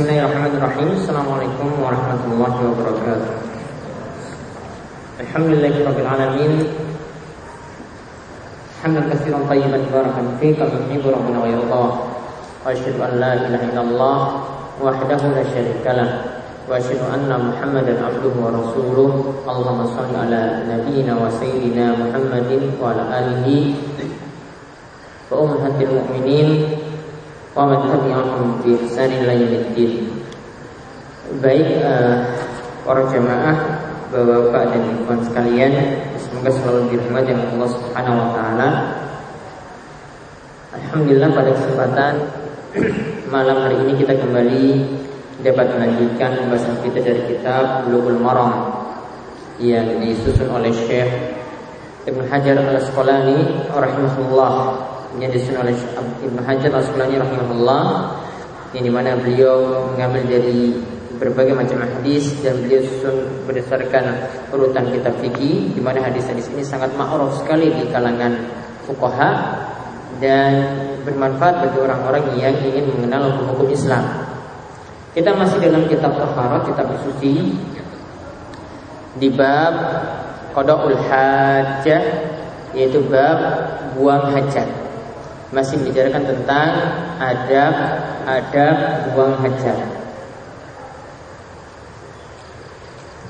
Bismillahirrahmanirrahim. Assalamualaikum warahmatullahi wabarakatuh. Alhamdulillahirabbil alamin. Hamdan katsiran thayyiban barakan fihi kama yuhibbu rabbuna wa yarda. Wa asyhadu an la ilaha illallah wahdahu la syarika lah. Wa asyhadu anna Muhammadan abduhu wa rasuluh. Allahumma shalli ala nabiyyina wa sayyidina Muhammadin wa ala alihi wa ummahatil mu'minin wa man tabi'ahum bi ihsan ila yaumiddin. Baik, para jamaah, Bapak-bapak dan ibu sekalian, semoga selalu dirahmati oleh Allah Subhanahu wa taala. Alhamdulillah, pada kesempatan malam hari ini kita kembali dapat melanjutkan pembahasan kita dari kitab Bulughul Maram yang disusun oleh Syekh Ibnu Hajar Al-Asqalani rahimahullah, yang disusun oleh Ibnu Hajar Al-Asqalani rahimahullah, yang dimana beliau mengambil dari berbagai macam hadis dan beliau susun berdasarkan urutan kitab fikih, di mana hadis-hadis ini sangat ma'ruf sekali di kalangan fuqaha dan bermanfaat bagi orang-orang yang ingin mengenal hukum Islam. Kita masih dalam kitab Taharat, kitab suci, di bab qada'ul hajjah, yaitu bab buang hajat. Masih membicarakan tentang adab buang hajat.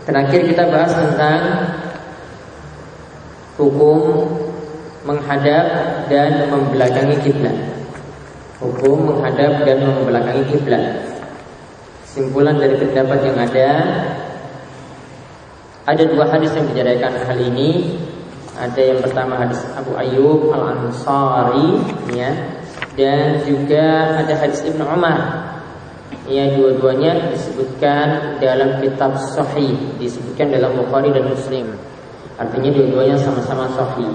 Terakhir kita bahas tentang hukum menghadap dan membelakangi kiblat. Hukum menghadap dan membelakangi kiblat. Simpulan dari pendapat yang ada dua hadis yang membicarakan hal ini. Ada yang pertama hadis Abu Ayyub Al-Ansari, ya, dan juga ada hadis Ibnu Umar. Ya, dua-duanya disebutkan dalam kitab Sahih, disebutkan dalam Bukhari dan Muslim. Artinya dua-duanya sama-sama sahih.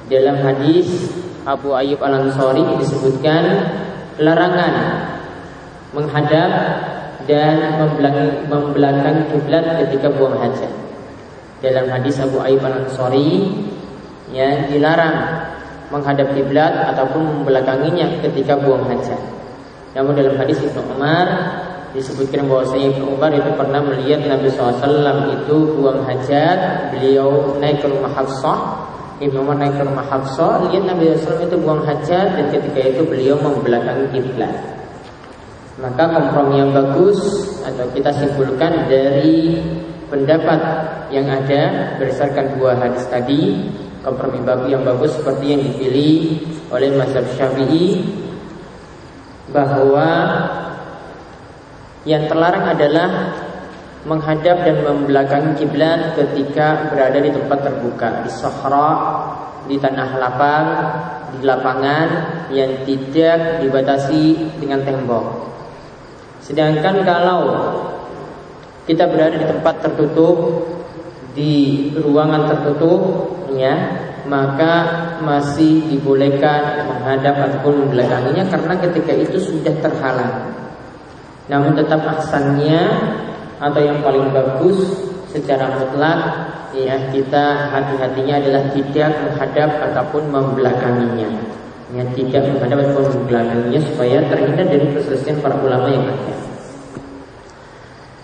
Dalam hadis Abu Ayyub Al-Ansari disebutkan larangan menghadap dan membelakangi kiblat ketika buang hajat. Dalam hadis Abu Ayyub Al-Ansari, ya, dilarang menghadap kiblat ataupun membelakanginya ketika buang hajat. Namun dalam hadis Ibnu Umar disebutkan bahwasanya Ibnu Umar itu pernah melihat Nabi SAW itu buang hajat. Beliau naik ke rumah Hafsah. Ibnu Umar naik ke rumah Hafsah, lihat Nabi SAW itu buang hajat, dan ketika itu beliau membelakangi kiblat. Maka kompromi yang bagus, atau kita simpulkan dari pendapat yang ada berdasarkan dua hadis tadi, kompromi yang bagus seperti yang dipilih oleh mazhab Syafi'i, bahwa yang terlarang adalah menghadap dan membelakangi kiblat ketika berada di tempat terbuka, di sahra, di tanah lapang, di lapangan yang tidak dibatasi dengan tembok. Sedangkan kalau kita berada di tempat tertutup, di ruangan tertutup, ya, maka masih dibolehkan menghadap ataupun membelakanginya karena ketika itu sudah terhalang. Namun tetap ahsannya atau yang paling bagus secara mutlak, ya, kita hati-hatinya adalah tidak menghadap ataupun membelakanginya. Ya, tidak menghadap ataupun membelakanginya supaya terhindar dari perselisihan para ulama yang ada.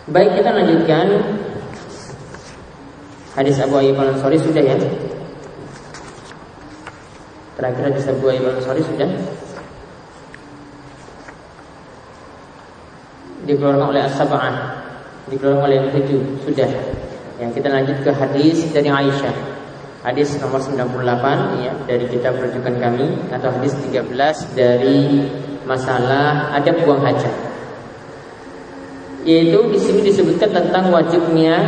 Baik, kita lanjutkan hadis Abu Ayyub Al-Ansari sudah, ya. Terakhir hadis Abu Ayyub Al-Ansari sudah dikeluarkan oleh As-Sab'ah, dikeluarkan oleh yang 7 sudah. Yang kita lanjut ke hadis dari Aisyah, hadis nomor 98, ya, dari kitab rujukan kami, atau hadis 13 dari masalah adab buang hajat. Yaitu di sini disebutkan tentang wajibnya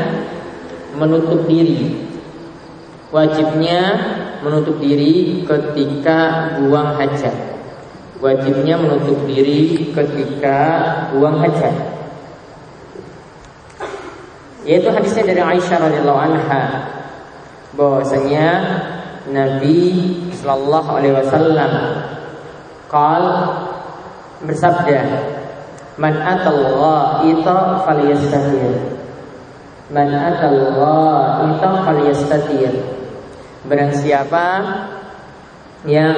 menutup diri. Wajibnya menutup diri ketika buang hajat. Wajibnya menutup diri ketika buang hajat. Yaitu hadisnya dari Aisyah radhiyallahu anha, bahwasanya Nabi sallallahu alaihi wasallam bersabda, "Man atallaha falyastatir. Man atallaha falyastatir." Barang siapa yang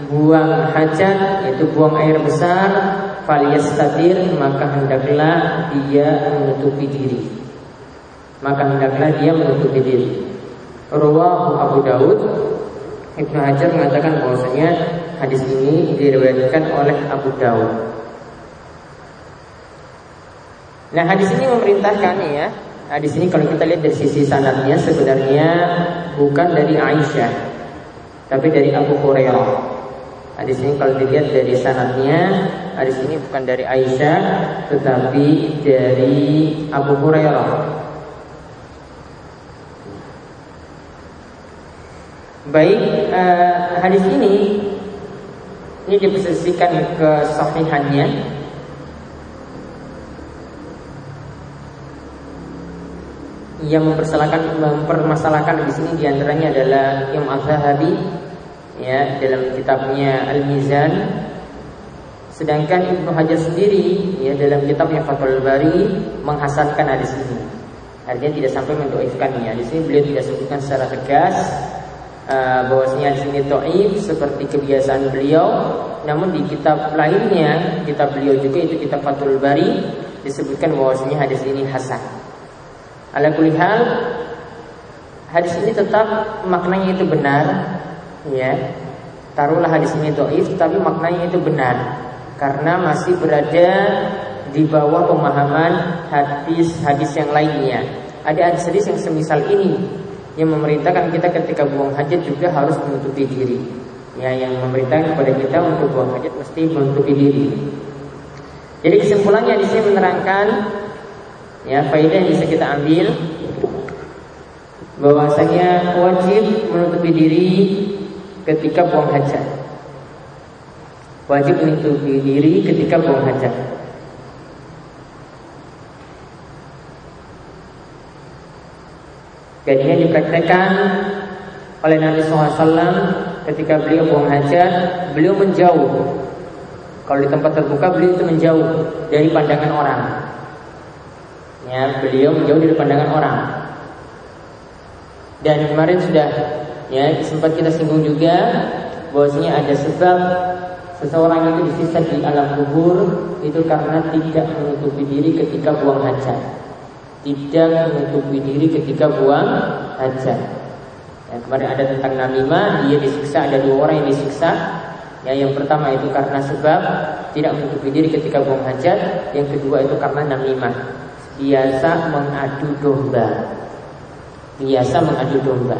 buang hajat, yaitu buang air besar, falyastatir, maka hendaklah dia menutupi diri. Maka hendaklah dia menutupi diri. Rawahu Abu Daud. Ibnu Hajar mengatakan bahwasanya hadis ini diriwayatkan oleh Abu Daud. Nah, hadis ini memerintahkan ya. Hadis ini kalau kita lihat dari sisi sanadnya sebenarnya bukan dari Aisyah, tapi dari Abu Hurairah. Hadis ini kalau dilihat dari sanadnya, hadis ini bukan dari Aisyah, tetapi dari Abu Hurairah. Baik, hadis ini diposisikan kesahihannya. Yang mempermasalahkan di sini diantaranya adalah Imam Az-Zahabi ya dalam kitabnya Al-Mizan. Sedangkan Ibnu Hajar sendiri ya dalam kitabnya Fathul Bari menghasankan hadis ini. Artinya tidak sampai mendoifkannya. Di sini beliau tidak sebutkan secara tegas bahwasanya hadis ini dhaif seperti kebiasaan beliau. Namun di kitab lainnya, kitab beliau juga itu kitab Fathul Bari, disebutkan bahwasanya hadis ini hasan. Ala kulli hal, hadis ini tetap maknanya itu benar ya. Taruhlah hadis ini dhaif tapi maknanya itu benar karena masih berada di bawah pemahaman hadis-hadis yang lainnya. Ada hadis yang semisal ini yang memerintahkan kita ketika buang hajat juga harus menutupi diri. Ya, yang memerintahkan kepada kita untuk buang hajat mesti menutupi diri. Jadi kesimpulannya di sini menerangkan ya, faedah yang bisa kita ambil bahwasanya wajib menutupi diri ketika buang hajat. Wajib menutupi diri ketika buang hajat. Dan ini dipraktekkan oleh Nabi SAW ketika beliau buang hajat, beliau menjauh. Kalau di tempat terbuka beliau itu menjauh dari pandangan orang. Ya, beliau menjauh dari pandangan orang. Dan kemarin sudah ya sempat kita singgung juga bahwasanya ada sebab seseorang itu disiksa di alam kubur itu karena tidak menutupi diri ketika buang hajat. Tidak menutupi diri ketika buang hajat. Ya, kemarin ada tentang namimah, dia disiksa, ada 2 orang yang disiksa. Ya, yang pertama itu karena sebab tidak menutupi diri ketika buang hajat, yang kedua itu karena namimah. Biasa mengadu domba. Biasa mengadu domba.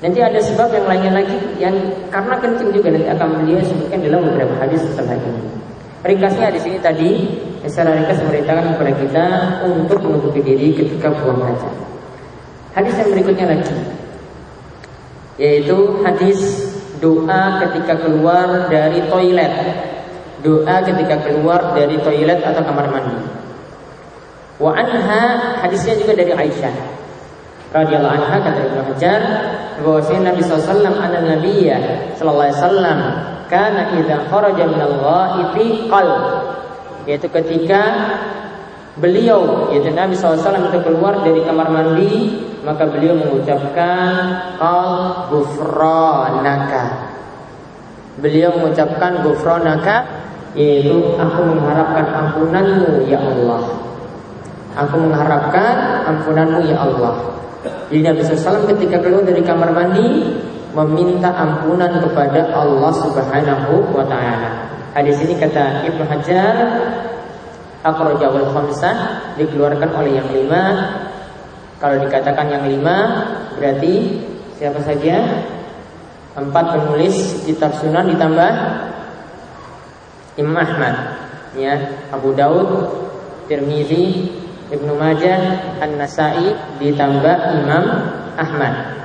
Nanti ada sebab yang lainnya lagi yang karena kencing juga nanti akan beliau sebutkan dalam beberapa hadis setelah ini. Ringkasnya di sini tadi secara ringkas memerintahkan kepada kita untuk menutupi diri ketika buang hajat. Hadis yang berikutnya lagi yaitu hadis doa ketika keluar dari toilet. Doa ketika keluar dari toilet atau kamar mandi. Wa anha, hadisnya juga dari Aisyah radhiyallahu anha, kata Ibnu Hajar bahwasanya Nabi sallallahu alaihi wasallam kana idza kharaja minal ghaiti qal, yaitu ketika beliau yaitu Nabi SAW itu keluar dari kamar mandi maka beliau mengucapkan qal ghufranaka. Beliau mengucapkan ghufranaka, yaitu aku mengharapkan ampunanmu ya Allah. Aku mengharapkan ampunanmu ya Allah. Jadi Nabi SAW ketika keluar dari kamar mandi meminta ampunan kepada Allah Subhanahu wa ta'ala. Hadis ini kata Ibnu Hajar akhrajahul khamsah, dikeluarkan oleh yang 5. Kalau dikatakan yang 5 berarti siapa saja? 4 penulis kitab Sunan ditambah Imam Ahmad ya, Abu Daud, Tirmizi, Ibnu Majah, An-Nasai ditambah Imam Ahmad.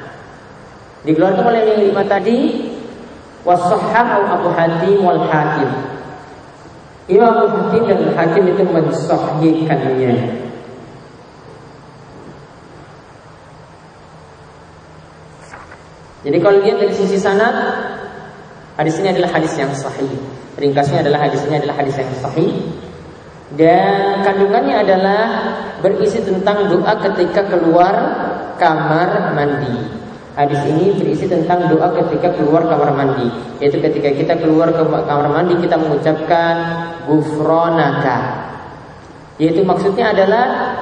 Dikeluarkan oleh yang 5 tadi, was-sahhahu Abu Hatim wal Hakim. Imam Abu Hatim dan Hakim itu mensahihkannya. Jadi kalau lihat dari sisi sanad, hadis ini adalah hadis yang sahih. Ringkasnya adalah hadis ini adalah hadis yang sahih. Dan kandungannya adalah berisi tentang doa ketika keluar kamar mandi. Hadis ini berisi tentang doa ketika keluar kamar mandi, yaitu ketika kita keluar ke kamar mandi kita mengucapkan ghufranaka. Yaitu maksudnya adalah,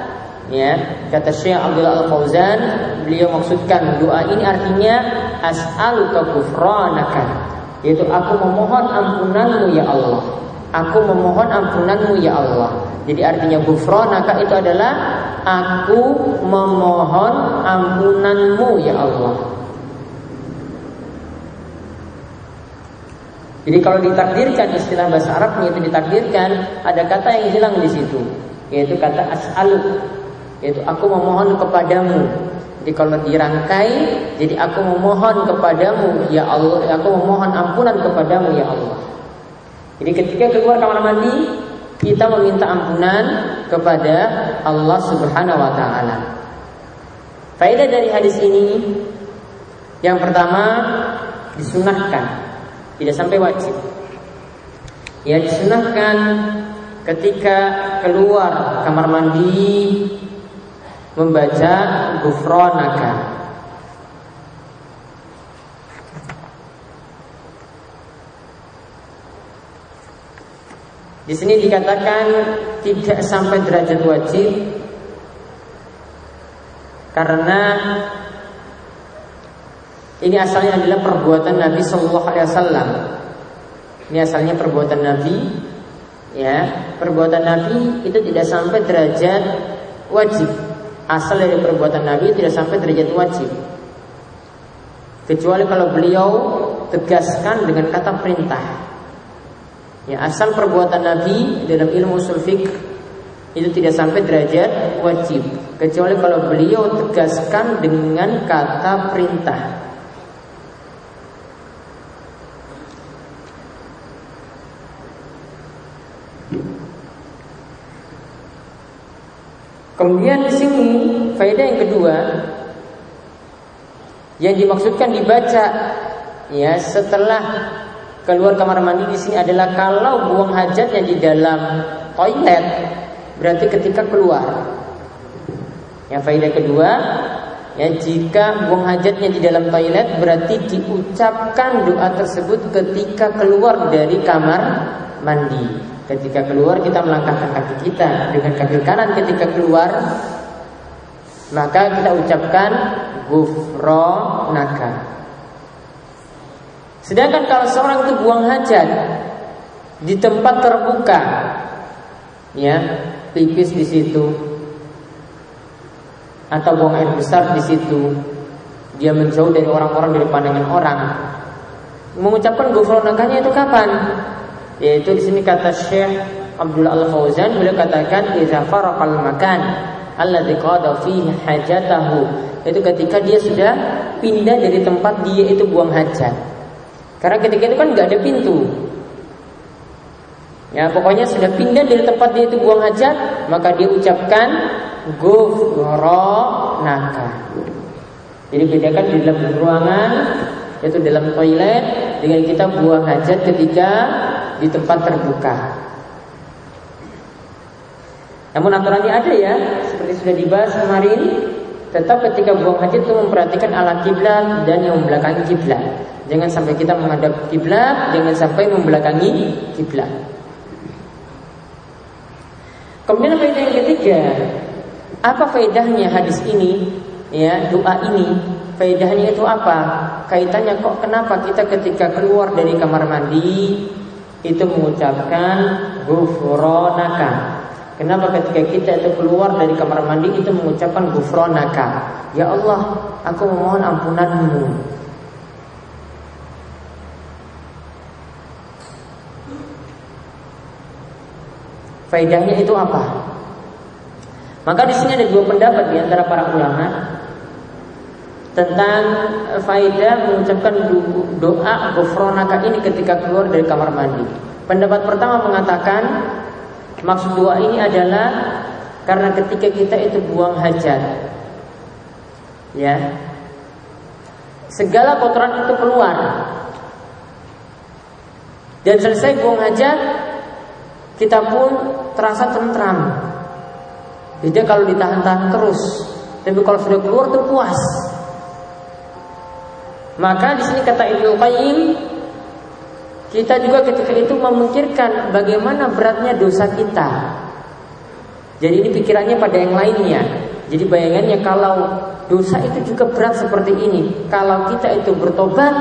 ya, kata Syekh Abdullah Al-Fauzan, beliau maksudkan doa ini artinya as'aluka ghufranaka, yaitu aku memohon ampunanmu ya Allah. Aku memohon ampunanmu ya Allah. Jadi artinya ghufranaka itu adalah aku memohon ampunanmu ya Allah. Jadi kalau ditakdirkan, istilah bahasa Arabnya itu ditakdirkan, ada kata yang hilang di situ, yaitu kata as'alu, yaitu aku memohon kepadamu. Jadi kalau dirangkai, jadi aku memohon kepadamu ya Allah, aku memohon ampunan kepadamu ya Allah. Jadi ketika keluar kamar mandi, kita meminta ampunan kepada Allah Subhanahu wa taala. Faedah dari hadis ini, yang pertama, disunahkan, tidak sampai wajib. Ya, disunahkan ketika keluar kamar mandi membaca ghufranaka. Di sini dikatakan tidak sampai derajat wajib karena ini asalnya adalah perbuatan Nabi Sallallahu Alaihi Wasallam. Ini asalnya perbuatan Nabi, ya, perbuatan Nabi itu tidak sampai derajat wajib. Asal dari perbuatan Nabi tidak sampai derajat wajib, kecuali kalau beliau tegaskan dengan kata perintah. Ya, asal perbuatan Nabi dalam ilmu ushul fiqh itu tidak sampai derajat wajib, kecuali kalau beliau tegaskan dengan kata perintah. Kemudian di sini faedah yang kedua yang dimaksudkan dibaca, ya, setelah keluar kamar mandi di sini adalah kalau buang hajatnya di dalam toilet, berarti ketika keluar. Yang faedah kedua, ya, jika buang hajatnya di dalam toilet berarti diucapkan doa tersebut ketika keluar dari kamar mandi. Ketika keluar kita melangkahkan kaki kita dengan kaki kanan ketika keluar, maka kita ucapkan ghufranaka. Sedangkan kalau seorang itu buang hajat di tempat terbuka, ya, pipis di situ atau buang air besar di situ, dia menjauh dari orang-orang, dari pandangan orang, mengucapkan ghufranakanya itu kapan? Yaitu di sini kata Syekh Abdullah Al-Fauzan, beliau katakan idza faraqal makan alladzi qada fihi hajatahu, itu ketika dia sudah pindah dari tempat dia itu buang hajat. Karena ketika itu kan nggak ada pintu, ya, pokoknya sudah pindah dari tempat dia itu buang hajat, maka dia ucapkan ghufranaka. Jadi bedakan di dalam ruangan, yaitu dalam toilet, dengan kita buang hajat ketika di tempat terbuka. Namun aturannya ada, ya, seperti sudah dibahas kemarin. Tetap ketika buang hajat itu memperhatikan arah kiblat dan yang membelakangi kiblat. Jangan sampai kita menghadap kiblat, jangan sampai membelakangi kiblat. Kemudian faedah yang ketiga, apa faedahnya hadis ini, ya, doa ini? Faedahnya itu apa? Kaitannya kok kenapa kita ketika keluar dari kamar mandi itu mengucapkan ghufranaka? Kenapa ketika kita itu keluar dari kamar mandi itu mengucapkan ghufranaka? Ya Allah, aku memohon ampunanmu. Faedahnya itu apa? Maka di sini ada dua pendapat di antara para ulama tentang faedah mengucapkan doa ghufranaka ini ketika keluar dari kamar mandi. Pendapat pertama mengatakan maksud doa ini adalah karena ketika kita itu buang hajat, ya, segala kotoran itu keluar dan selesai buang hajat, kita pun terasa tentram. Jadi kalau ditahan-tahan terus, tapi kalau sudah keluar tuh puas. Maka di sini kata Ibnu Qayyim, kita juga ketika itu memikirkan bagaimana beratnya dosa kita. Jadi ini pikirannya pada yang lainnya. Jadi bayangannya kalau dosa itu juga berat seperti ini, kalau kita itu bertobat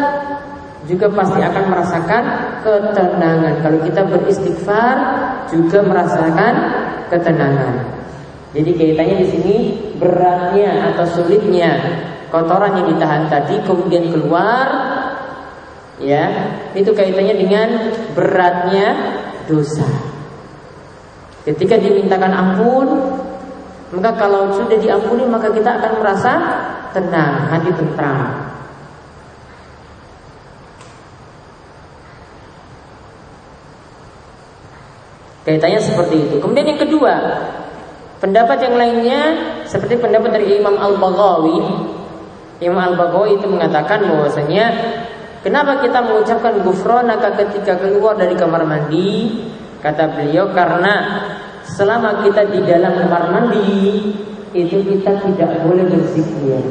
juga pasti akan merasakan ketenangan. Kalau kita beristighfar juga merasakan ketenangan. Jadi kaitannya di sini beratnya atau sulitnya kotoran yang ditahan tadi kemudian keluar, ya, itu kaitannya dengan beratnya dosa. Ketika dimintakan ampun, maka kalau sudah diampuni maka kita akan merasa tenang, hati tentram. Kaitannya seperti itu. Kemudian yang kedua, pendapat yang lainnya seperti pendapat dari Imam Al-Baghawi. Imam Al-Baghawi itu mengatakan bahwasanya kenapa kita mengucapkan ghufranaka ketika keluar dari kamar mandi? Kata beliau, karena selama kita di dalam kamar mandi itu kita tidak boleh berzikir.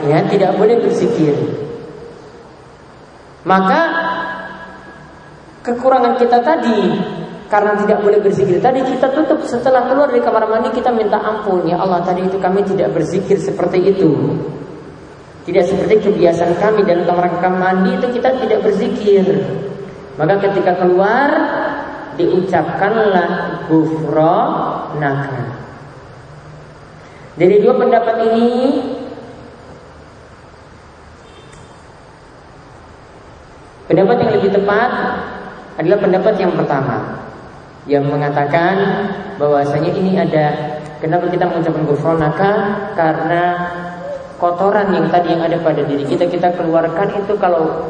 Ya, tidak boleh berzikir. Maka kekurangan kita tadi karena tidak boleh berzikir tadi kita tutup. Setelah keluar dari kamar mandi kita minta ampun, ya Allah tadi itu kami tidak berzikir seperti itu, tidak seperti kebiasaan kami dalam kamar mandi itu kita tidak berzikir. Maka ketika keluar diucapkanlah ghufranaka. Dari dua pendapat ini pendapat yang lebih tepat adalah pendapat yang pertama, yang mengatakan bahwasanya ini ada kenapa kita mengucapkan ghufranaka, karena kotoran yang tadi yang ada pada diri kita keluarkan itu kalau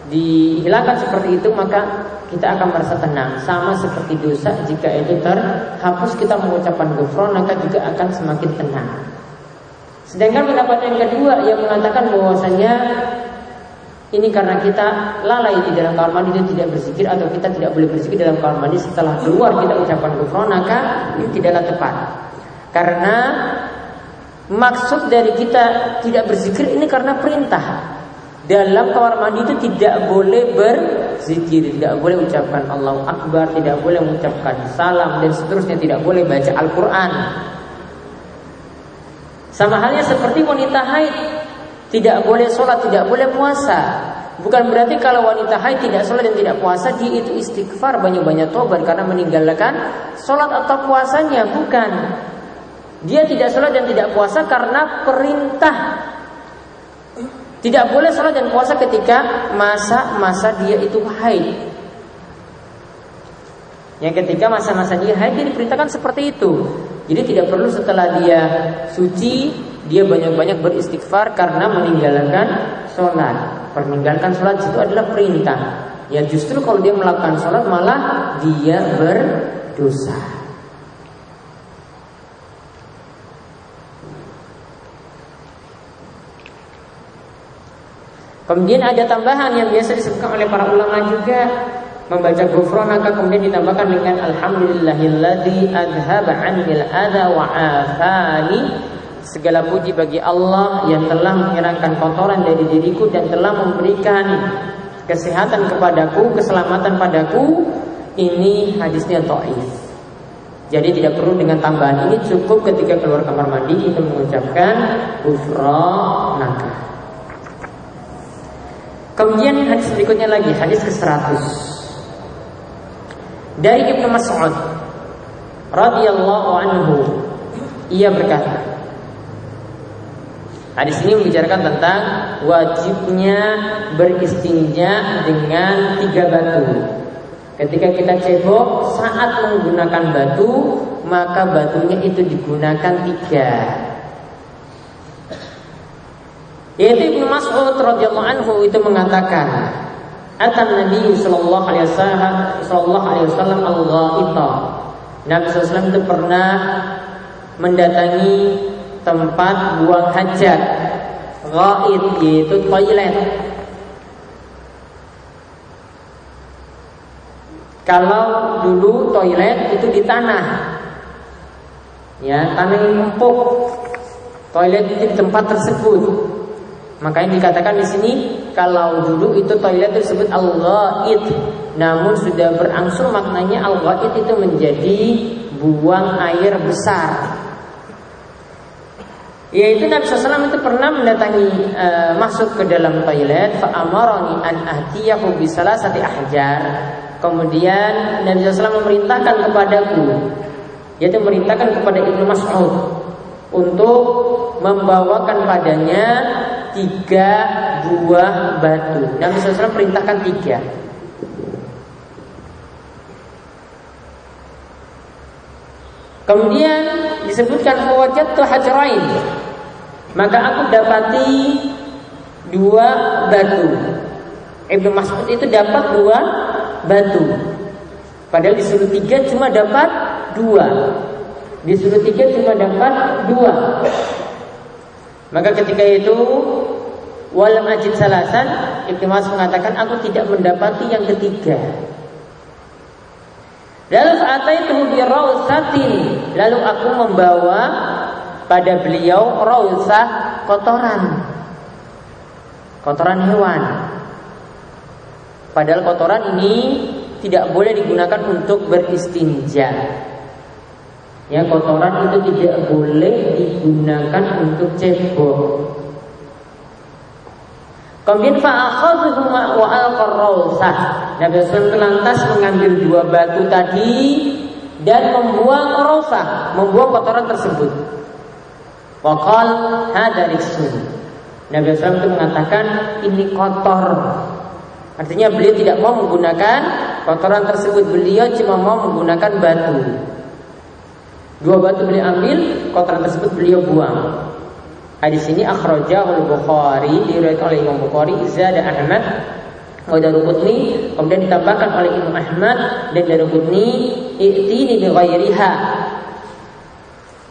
dihilangkan seperti itu maka kita akan merasa tenang. Sama seperti dosa, jika itu terhapus kita mengucapkan ghufranaka juga akan semakin tenang. Sedangkan pendapat yang kedua yang mengatakan bahwasanya ini karena kita lalai di dalam kamar mandi dan tidak berzikir, atau kita tidak boleh berzikir dalam kamar mandi, setelah keluar kita ucapkan ghufranaka, ini tidaklah tepat. Karena maksud dari kita tidak berzikir ini karena perintah. Dalam kamar mandi itu tidak boleh berzikir, tidak boleh ucapkan Allahu Akbar, tidak boleh mengucapkan salam dan seterusnya, tidak boleh baca Al-Quran. Sama halnya seperti wanita haid, tidak boleh sholat, tidak boleh puasa. Bukan berarti kalau wanita haid tidak sholat dan tidak puasa dia itu istighfar, banyak-banyak tobat karena meninggalkan sholat atau puasanya. Bukan. Dia tidak sholat dan tidak puasa karena perintah. Tidak boleh sholat dan puasa ketika masa-masa dia itu haid. Yang ketika masa-masa dia haid, dia diperintahkan seperti itu. Jadi tidak perlu setelah dia suci dia banyak-banyak beristighfar karena meninggalkan sholat. Meninggalkan sholat itu adalah perintah. Ya justru kalau dia melakukan sholat malah dia berdosa. Kemudian ada tambahan yang biasa disebutkan oleh para ulama juga, membaca ghufranaka kemudian ditambahkan dengan alhamdulillahilladzi adhaba 'anil adza wa 'afani. Segala puji bagi Allah yang telah menghilangkan kotoran dari diriku dan telah memberikan kesehatan kepadaku, keselamatan padaku. Ini hadisnya dhaif. Jadi tidak perlu dengan tambahan ini, cukup ketika keluar kamar mandi kita mengucapkan ghufranaka. Kemudian hadis berikutnya lagi, hadis ke-100 dari Ibnu Mas'ud radhiyallahu anhu, ia berkata, hadis ini membicarakan tentang wajibnya beristinja dengan 3 batu. Ketika kita cebok saat menggunakan batu, maka batunya itu digunakan 3. Yaitu Ibnu Mas'ud radhiyallahu anhu itu mengatakan, atan Nabi sallallahu alaihi wasallam al-ghaita. Nabi SAW itu pernah mendatangi tempat buang hajat, ghaid yaitu toilet. Kalau dulu toilet itu di tanah, ya tanah yang empuk, toilet itu di tempat tersebut. Maka yang dikatakan di sini, kalau dulu itu toilet disebut al-ghaid, namun sudah berangsur maknanya al-ghaid itu menjadi buang air besar. Yaitu Nabi SAW itu pernah mendatangi masuk ke dalam toilet, fa'amarani an ahtiyahu bisalasati ahjar. Kemudian Nabi SAW memerintahkan kepadaku, yaitu memerintahkan kepada Ibnu Mas'ud untuk membawakan padanya 3 buah batu. Nabi SAW perintahkan 3. Kemudian disebutkan wajadtu hajrain, maka aku dapati 2 batu. Ibnu Mas'ud itu dapat 2 batu, padahal disuruh 3 cuma dapat 2. Disuruh 3 cuma dapat 2. Maka ketika itu walam ajid salasan, Ibnu Mas'ud mengatakan aku tidak mendapati yang ketiga. Lalu fa'ataituhu bi rawsatin, lalu aku membawa pada beliau rawsah, kotoran hewan. Padahal kotoran ini tidak boleh digunakan untuk beristinja. Ya, kotoran itu tidak boleh digunakan untuk cebok. Kemudian fa'akhadhu wa al-qarrawsah. Nabi SAW lantas mengambil 2 batu tadi dan membuang rawsah, membuang kotoran tersebut. Wa qala hadza rijsun. Nabi SAW itu mengatakan ini kotor. Artinya beliau tidak mau menggunakan kotoran tersebut, beliau cuma mau menggunakan batu. 2 batu beliau ambil, kotoran tersebut beliau buang. Hadis ini akhrajahu al-Bukhari, diriwayatkan oleh Imam Bukhari, Zada Ahmad wa Daruqutni, kemudian ditambahkan oleh Imam Ahmad dan Daruqutni, i'tini bi ghairiha.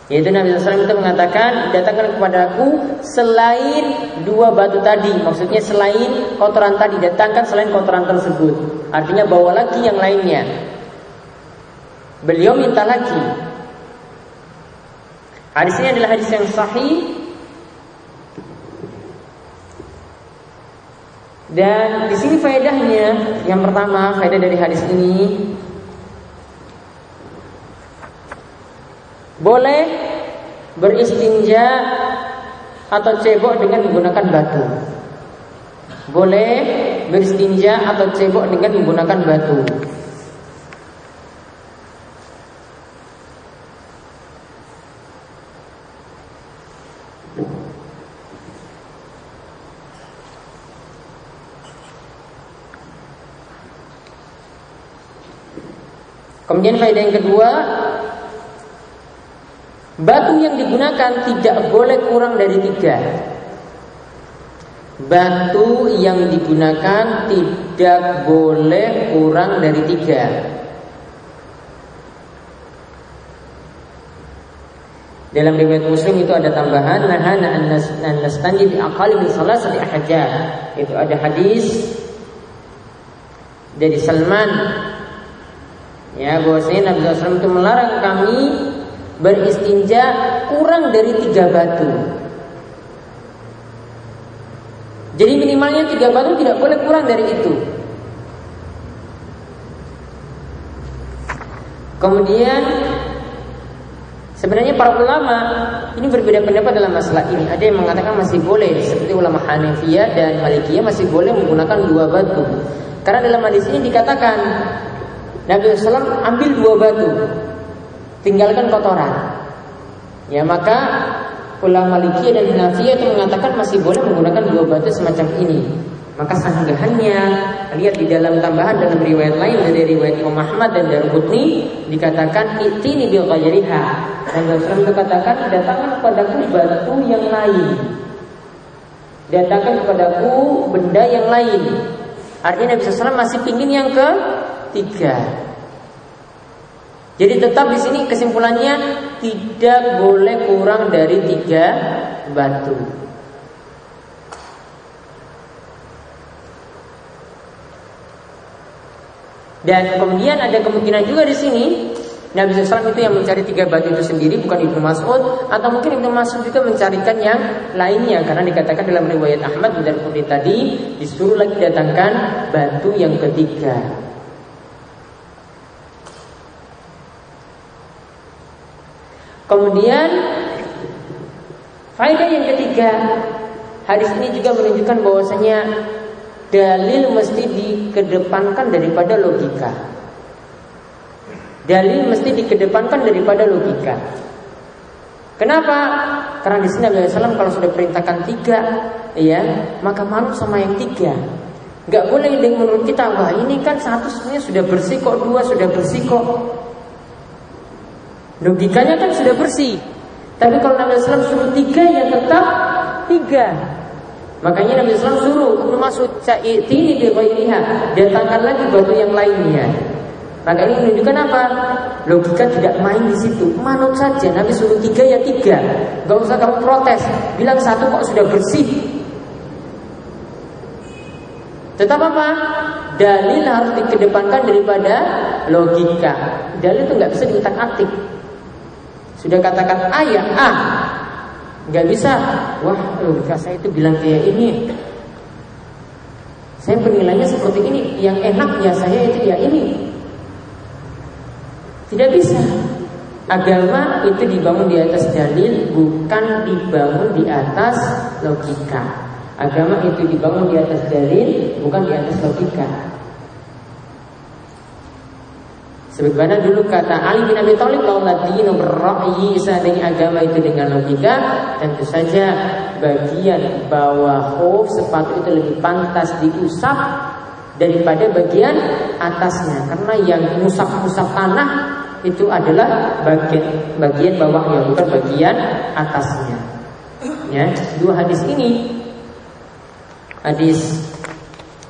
Yaitu Nabi SAW itu mengatakan, datangkan kepadaku selain 2 batu tadi. Maksudnya selain kotoran tadi, datangkan selain kotoran tersebut. Artinya bawa lagi yang lainnya. Beliau minta lagi. Hadis ini adalah hadis yang sahih. Dan di sini faedahnya, yang pertama, faedah dari hadis ini, boleh beristinja atau cebok dengan menggunakan batu. Boleh beristinja atau cebok dengan menggunakan batu. Kemudian faedah yang kedua, batu yang digunakan tidak boleh kurang dari 3. Batu yang digunakan tidak boleh kurang dari 3. Dalam riwayat Muslim itu ada tambahan, nahana an nastanji bi aqalli min salasati ahjar. Itu ada hadis dari Salman, ya, bahwasanya Nabi SAW itu melarang kami beristinja kurang dari 3 batu. Jadi minimalnya 3 batu, tidak boleh kurang dari itu. Kemudian sebenarnya para ulama ini berbeda pendapat dalam masalah ini. Ada yang mengatakan masih boleh, seperti ulama Hanafiyah dan Malikiyah masih boleh menggunakan 2 batu. Karena dalam hadis ini dikatakan Nabi SAW ambil 2 batu, tinggalkan kotoran. Ya, maka ulama Malikiyah dan Hanafiyah itu mengatakan masih boleh menggunakan 2 batu semacam ini. Maka sanggahannya, lihat di dalam tambahan dalam riwayat lain dari riwayat Imam Ahmad dan Daruqutni, dikatakan itini bil ghairiha. Dan Nabi SAW katakan, datangkan kepadaku batu yang lain, datangkan kepadaku benda yang lain. Artinya Nabi SAW masih pingin yang ketiga. Jadi tetap di sini kesimpulannya tidak boleh kurang dari 3 batu. Dan kemudian ada kemungkinan juga di sini Nabi SAW itu yang mencari 3 batu itu sendiri, bukan Ibnu Mas'ud. Atau mungkin Ibnu Mas'ud juga mencarikan yang lainnya, karena dikatakan dalam riwayat Ahmad dan Qudri tadi disuruh lagi datangkan batu yang ketiga. Kemudian faedah yang ketiga, hadis ini juga menunjukkan bahwasanya dalil mesti dikedepankan daripada logika. Dalil mesti dikedepankan daripada logika. Kenapa? Karena di sini Nabi SAW kalau sudah perintahkan 3, ya, maka malu sama yang 3. Gak boleh dengan menurut kita, wah ini kan 1 sebenarnya sudah bersih kok, 2 sudah bersih kok. Logikanya kan sudah bersih. Tapi kalau Nabi SAW suruh 3, ya tetap 3. Makanya Nabi SAW suruh Ibnu Mas'ud, "Sa'itini bi ghairiha." Datangkan lagi batu yang lainnya. Maka ini menunjukkan apa? Logika tidak main di situ. Manut saja. Nabi suruh 3 ya 3. Gak usah kamu protes. Bilang 1 kok sudah bersih. Tetap apa? Dalil harus dikedepankan daripada logika. Dalil itu gak bisa diutak-atik. Sudah katakan A ya A. Gak bisa. Wah, logika saya itu bilang kayak ini. Saya penilaiannya seperti ini. Yang enak ya saya itu ya ini. Tidak bisa. Agama itu dibangun di atas dalil, bukan dibangun di atas logika. Agama itu dibangun di atas dalil, bukan di atas logika. Sebagaimana dulu kata Ali bin Abi Thalib, "Laula dinu birra'yi", seandainya agama itu dengan logika, tentu saja bagian bawah khuf sepatu itu lebih pantas diusap daripada bagian atasnya, karena yang musaf-musaf tanah itu adalah bagian bawahnya, bukan bagian atasnya. Ya, 2 hadis ini, hadis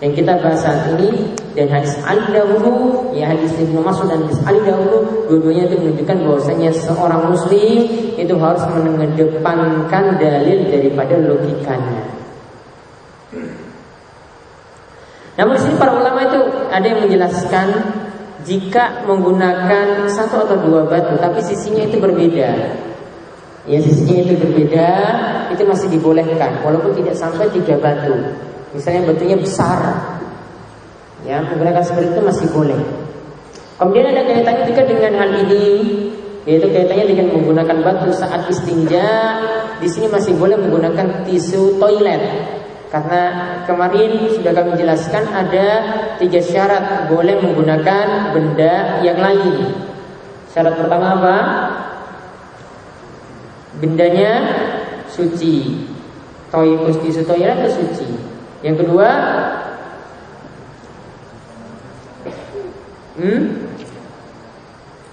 yang kita bahas saat ini dan hadis Ali dahulu, ya hadis Ibnu Mas'ud dan hadis Ali dahulu, dua-duanya itu menunjukkan bahwasanya seorang muslim itu harus mengedepankan dalil daripada logikanya. Namun di sini para ulama itu ada yang menjelaskan jika menggunakan 1 atau 2 batu tapi sisinya itu berbeda, ya sisinya itu berbeda, itu masih dibolehkan walaupun tidak sampai 3 batu. Misalnya batunya besar, ya menggunakan seperti itu masih boleh. Kemudian ada kaitannya juga dengan hal ini, yaitu kaitannya dengan menggunakan batu saat istinja. Di sini masih boleh menggunakan tisu toilet. Karena kemarin sudah kami jelaskan ada 3 syarat boleh menggunakan benda yang lain. Syarat pertama apa? Bendanya suci. Tisu toilet itu suci. Yang kedua,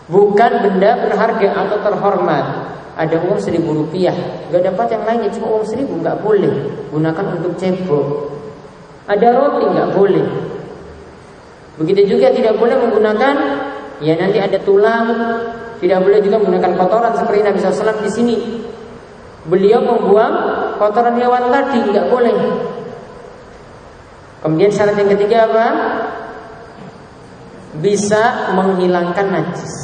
bukan benda berharga atau terhormat. Ada uang 1.000 rupiah, gak dapat yang lainnya, cuma uang 1.000, gak boleh gunakan untuk cebok. Ada roti, gak boleh. Begitu juga tidak boleh menggunakan, ya nanti ada tulang. Tidak boleh juga menggunakan kotoran seperti Nabi SAW di sini. Beliau membuang kotoran hewan tadi, gak boleh. Kemudian syarat yang ketiga apa? Bisa menghilangkan najis.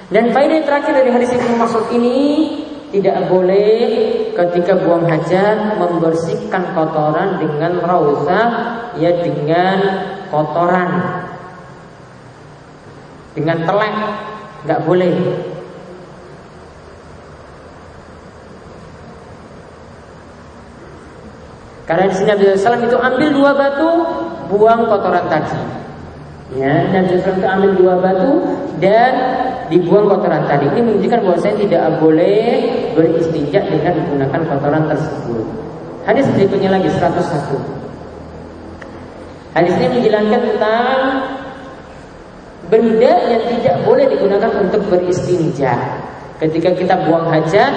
Dan faedah yang terakhir dari hadis Ibnu Mas'ud ini, tidak boleh ketika buang hajat membersihkan kotoran dengan rauzah, ya dengan kotoran, dengan telek, nggak boleh. Karena di sini Nabi SAW itu ambil 2 batu, buang kotoran tadi. Ya, Nabi SAW itu ambil 2 batu dan dibuang kotoran tadi. Ini menunjukkan bahwa saya tidak boleh beristinja dengan menggunakan kotoran tersebut. Hadis berikutnya lagi 101. Hadis ini menjelaskan tentang benda yang tidak boleh digunakan untuk beristinja. Ketika kita buang hajat,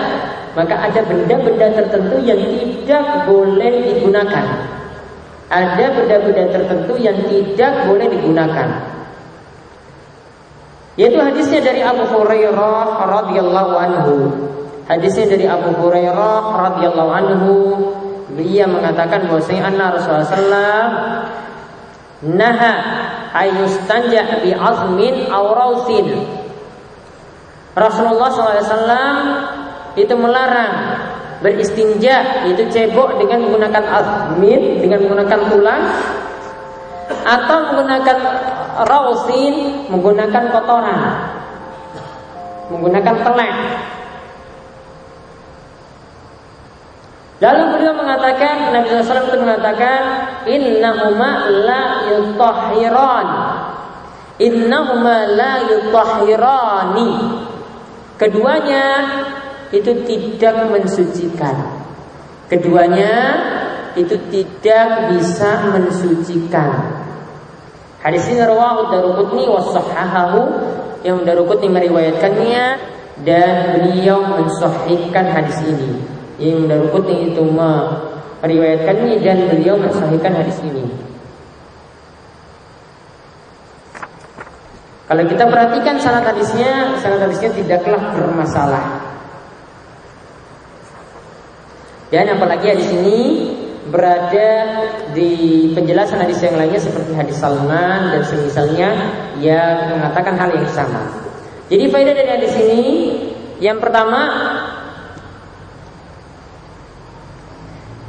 maka ada benda-benda tertentu yang tidak boleh digunakan. Ada benda-benda tertentu yang tidak boleh digunakan. Yaitu hadisnya dari Abu Hurairah radhiyallahu anhu. Hadisnya dari Abu Hurairah radhiyallahu anhu, beliau mengatakan bahwasanya anna Rasulullah sallallahu naha ayustanja bi azmin aw rausin. Rasulullah SAW itu melarang beristinja, itu cebok dengan menggunakan azmin, dengan menggunakan tulang, atau menggunakan rausin, menggunakan kotoran, menggunakan telek. Lalu beliau mengatakan, Nabi SAW itu mengatakan, innahuma la yutahhiran, innahuma la yutahhirani. Keduanya itu tidak mensucikan. Keduanya itu tidak bisa mensucikan. Hadis ini rawahu Daruqutni wa sahhahahu, yang Daruqutni meriwayatkannya dan beliau mensahihkan hadis ini. Yang Daruqutni itu meriwayatkannya dan beliau mensahihkan hadis ini. Kalau kita perhatikan sanad hadisnya tidaklah bermasalah. Dan apalagi hadis ini berada di penjelasan hadis yang lainnya seperti hadis Salman dan semisalnya yang mengatakan hal yang sama. Jadi faedah dari hadis ini yang pertama,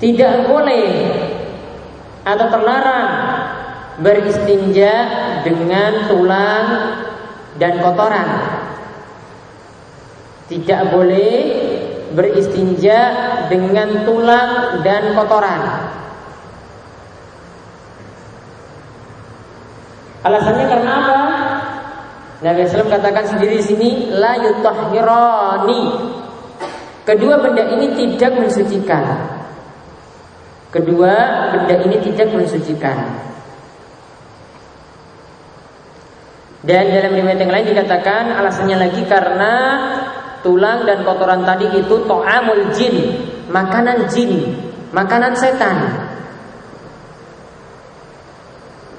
tidak boleh atau terlarang beristinja dengan tulang dan kotoran. Tidak boleh beristinja dengan tulang dan kotoran. Alasannya karena apa? Nabi SAW katakan sendiri di sini, la yutahhirani. Kedua benda ini tidak mensucikan. Kedua benda ini tidak mensucikan. Dan dalam riwayat yang lain dikatakan alasannya lagi karena tulang dan kotoran tadi itu to'amul jin, makanan jin, makanan setan.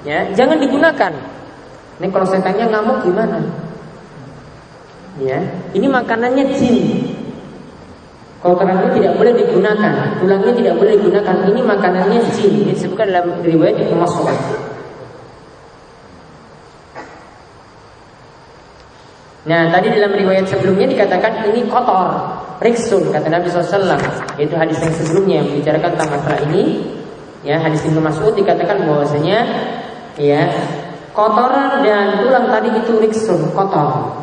Ya, jangan digunakan. Ini kalau setannya ngamuk gimana? Ya, ini makanannya jin. Kotoran ini tidak boleh digunakan, tulangnya tidak boleh digunakan. Ini makanannya jin. Ini disebutkan dalam riwayat Ibnu Mas'ud. Nah, tadi dalam riwayat sebelumnya dikatakan ini kotor, riksun, kata Nabi SAW. Itu hadis yang sebelumnya yang membicarakan tentang masalah ini. Ya, hadis Ibnu Mas'ud dikatakan bahwasanya ya, kotoran dan tulang tadi itu riksun, kotor.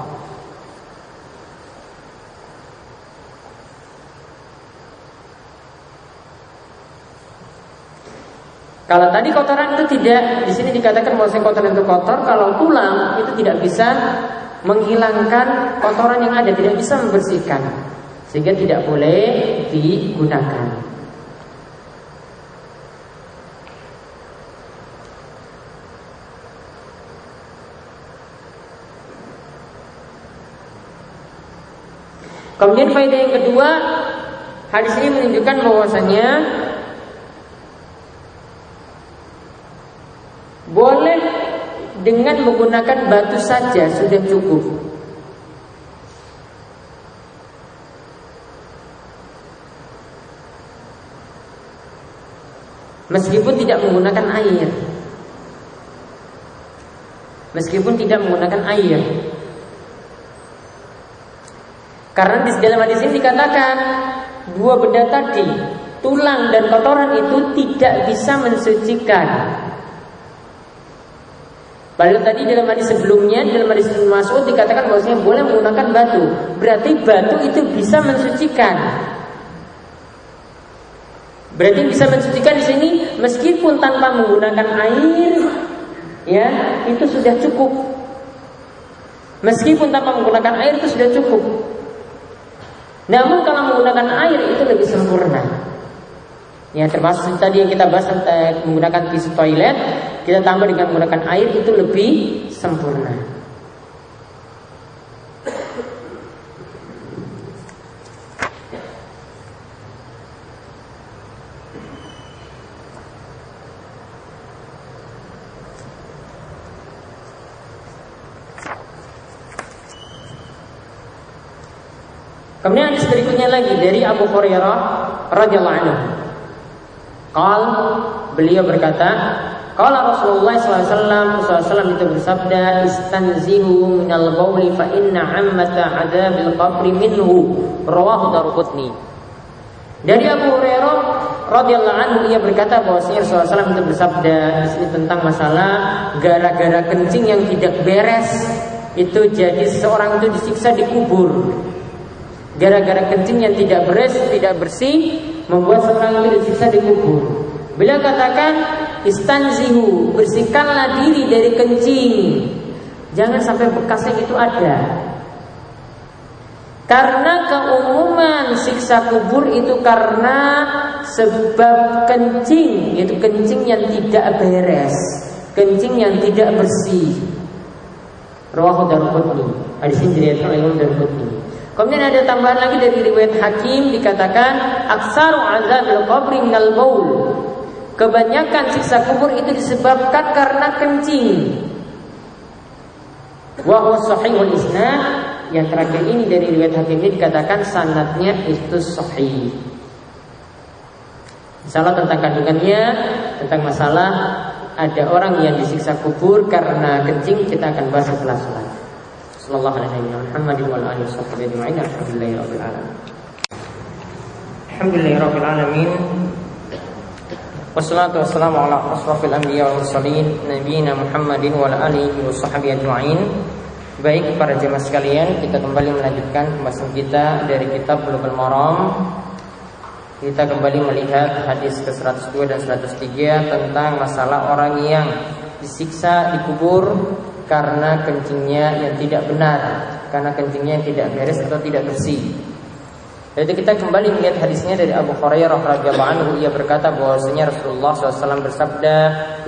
Kalau tadi kotoran itu tidak, di sini dikatakan bahwasanya kotoran itu kotor. Kalau tulang itu tidak bisa menghilangkan kotoran yang ada, tidak bisa membersihkan, sehingga tidak boleh digunakan. Kemudian faedah yang kedua, hadis ini menunjukkan bahwasanya boleh dengan menggunakan batu saja sudah cukup. Meskipun tidak menggunakan air. Meskipun tidak menggunakan air. Karena di dalam hadis ini dikatakan dua benda tadi, tulang dan kotoran itu tidak bisa mensucikan. Padahal tadi dalam hadis sebelumnya, dalam hadis Ibnu Mas'ud dikatakan bahwasanya boleh menggunakan batu. Berarti batu itu bisa mensucikan. Berarti bisa mensucikan di sini meskipun tanpa menggunakan air, ya, itu sudah cukup. Meskipun tanpa menggunakan air itu sudah cukup. Namun kalau menggunakan air itu lebih sempurna. Ya, termasuk tadi yang kita bahas tentang menggunakan tisu toilet, kita tambah dengan menggunakan air itu lebih sempurna. Kemudian hadis berikutnya lagi dari Abu Hurairah radhiyallahu anhu. Beliau berkata, Qala Rasulullah SAW itu bersabda, istanzihu minal bauli fa inna ammata adabil qabri minhu. Rawahu Daruqutni. Dari Abu Hurairah radhiyallahu anhu, ia berkata bahwasanya Rasulullah SAW itu bersabda di sini tentang masalah gara-gara kencing yang tidak beres itu jadi seseorang itu disiksa di kubur. Gara-gara kencing yang tidak beres, tidak bersih, membuat seorang itu disiksa di kubur. Beliau katakan, istanzihu, bersihkanlah diri dari kencing. Jangan sampai bekasnya itu ada. Karena keumuman siksa kubur itu karena sebab kencing, yaitu kencing yang tidak beres, kencing yang tidak bersih. Rawahu Daruqutni. Hadis ini diriwayatkan oleh Imam Daruqutni. Kemudian ada tambahan lagi dari riwayat Hakim, dikatakan aksaru azabil qabri minal baul. Kebanyakan siksa kubur itu disebabkan karena kencing. Wa huwa sahihul isnad. Yang terakhir ini dari riwayat Hakim ini dikatakan sanadnya itu sahih. Salah tentang kandungannya, tentang masalah ada orang yang disiksa kubur karena kencing, kita akan bahas setelah salat. Sallallahu alaihi wa Muhammadin wa alihi washabbihi ajma'in. Alhamdulillahirabbil alamin. Alhamdulillahirabbil alamin. Wassalatu wassalamu ala asrofil anbiya wal mursalin nabiyina Muhammadin wa alihi washabbihi ajma'in. Baik para jemaah sekalian, kita kembali melanjutkan pembahasan kita dari kitab Bulughul Maram. Kita kembali melihat hadis ke-102 dan 103 tentang masalah orang yang disiksa di kubur karena kencingnya yang tidak benar, karena kencingnya yang tidak beres atau tidak bersih. Jadi kita kembali melihat hadisnya dari Abu Hurairah radhiyallahu anhu, ia berkata bahwasanya Rasulullah SAW bersabda,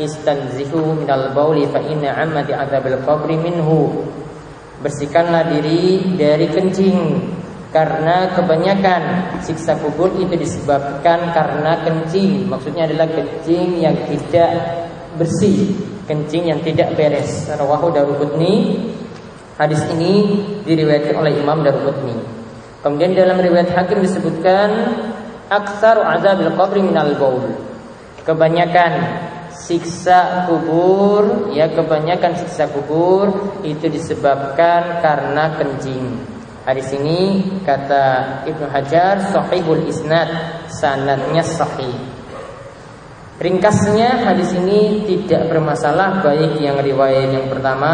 istanzihu minal bauli fa inna ammati adzabil qabri minhu. Bersihkanlah diri dari kencing, karena kebanyakan siksa kubur itu disebabkan karena kencing. Maksudnya adalah kencing yang tidak bersih, kencing yang tidak beres. Rawahu Daruqutni. Hadis ini diriwayatkan oleh Imam Daruqutni. Kemudian dalam riwayat Hakim disebutkan aktsaru azabil qabri minal baul. Kebanyakan siksa kubur, ya kebanyakan siksa kubur itu disebabkan karena kencing. Hadis ini kata Ibnu Hajar sahihul isnad, sanadnya sahih. Ringkasnya hadis ini tidak bermasalah baik yang riwayat yang pertama,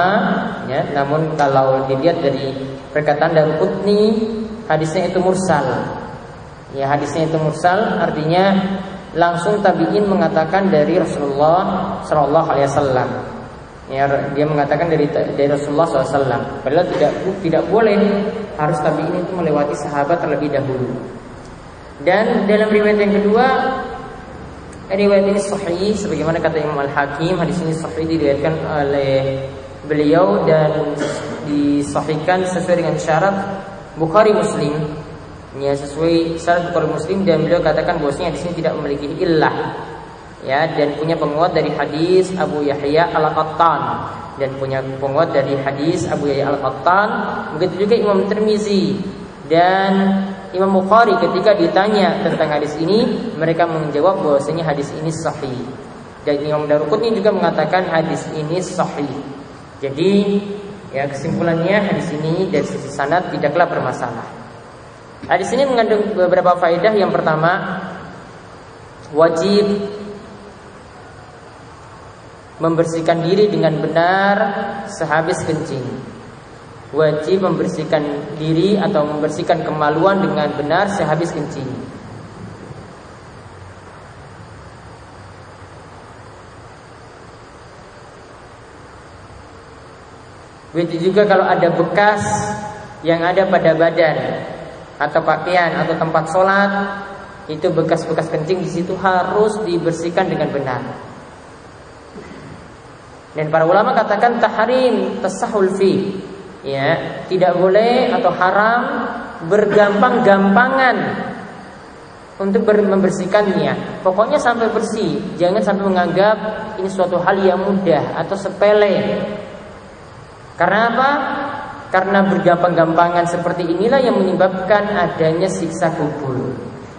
ya, namun kalau dilihat dari perkataan Daruqutni, hadisnya itu mursal. Ya, hadisnya itu mursal artinya langsung tabi'in mengatakan dari Rasulullah sallallahu alaihi wasallam. Ya, dia mengatakan dari Rasulullah SAW. Padahal tidak boleh, harus tabi'in itu melewati sahabat terlebih dahulu. Dan dalam riwayat yang kedua, riwayat ini sahih sebagaimana kata Imam Al-Hakim, hadis ini sahih diriwayatkan oleh beliau dan disahihkan sesuai dengan syarat Bukhari Muslim. Ya, sesuai syarat Bukhari Muslim, dan beliau katakan bahwasanya di sini tidak memiliki illah, ya, dan punya penguat dari hadis Abu Yahya Al-Qattan, dan punya penguat dari hadis Abu Yahya Al-Qattan. Begitu juga Imam Tirmizi dan Imam Bukhari ketika ditanya tentang hadis ini, mereka menjawab bahwasanya hadis ini sahih. Dan Imam Daruqutni juga mengatakan hadis ini sahih. Jadi, ya, kesimpulannya hadis ini dari sisi sanad tidaklah bermasalah. Hadis ini mengandung beberapa faedah. Yang pertama, wajib membersihkan diri dengan benar sehabis kencing. Wajib membersihkan diri atau membersihkan kemaluan dengan benar sehabis kencing. Begitu juga kalau ada bekas yang ada pada badan atau pakaian atau tempat sholat, itu bekas-bekas kencing di situ harus dibersihkan dengan benar. Dan para ulama katakan tahrim tasahul fi, ya, tidak boleh atau haram bergampang-gampangan untuk membersihkannya. Pokoknya sampai bersih, jangan sampai menganggap ini suatu hal yang mudah atau sepele. Karena apa? Karena bergampang-gampangan seperti inilah yang menyebabkan adanya siksa kubur.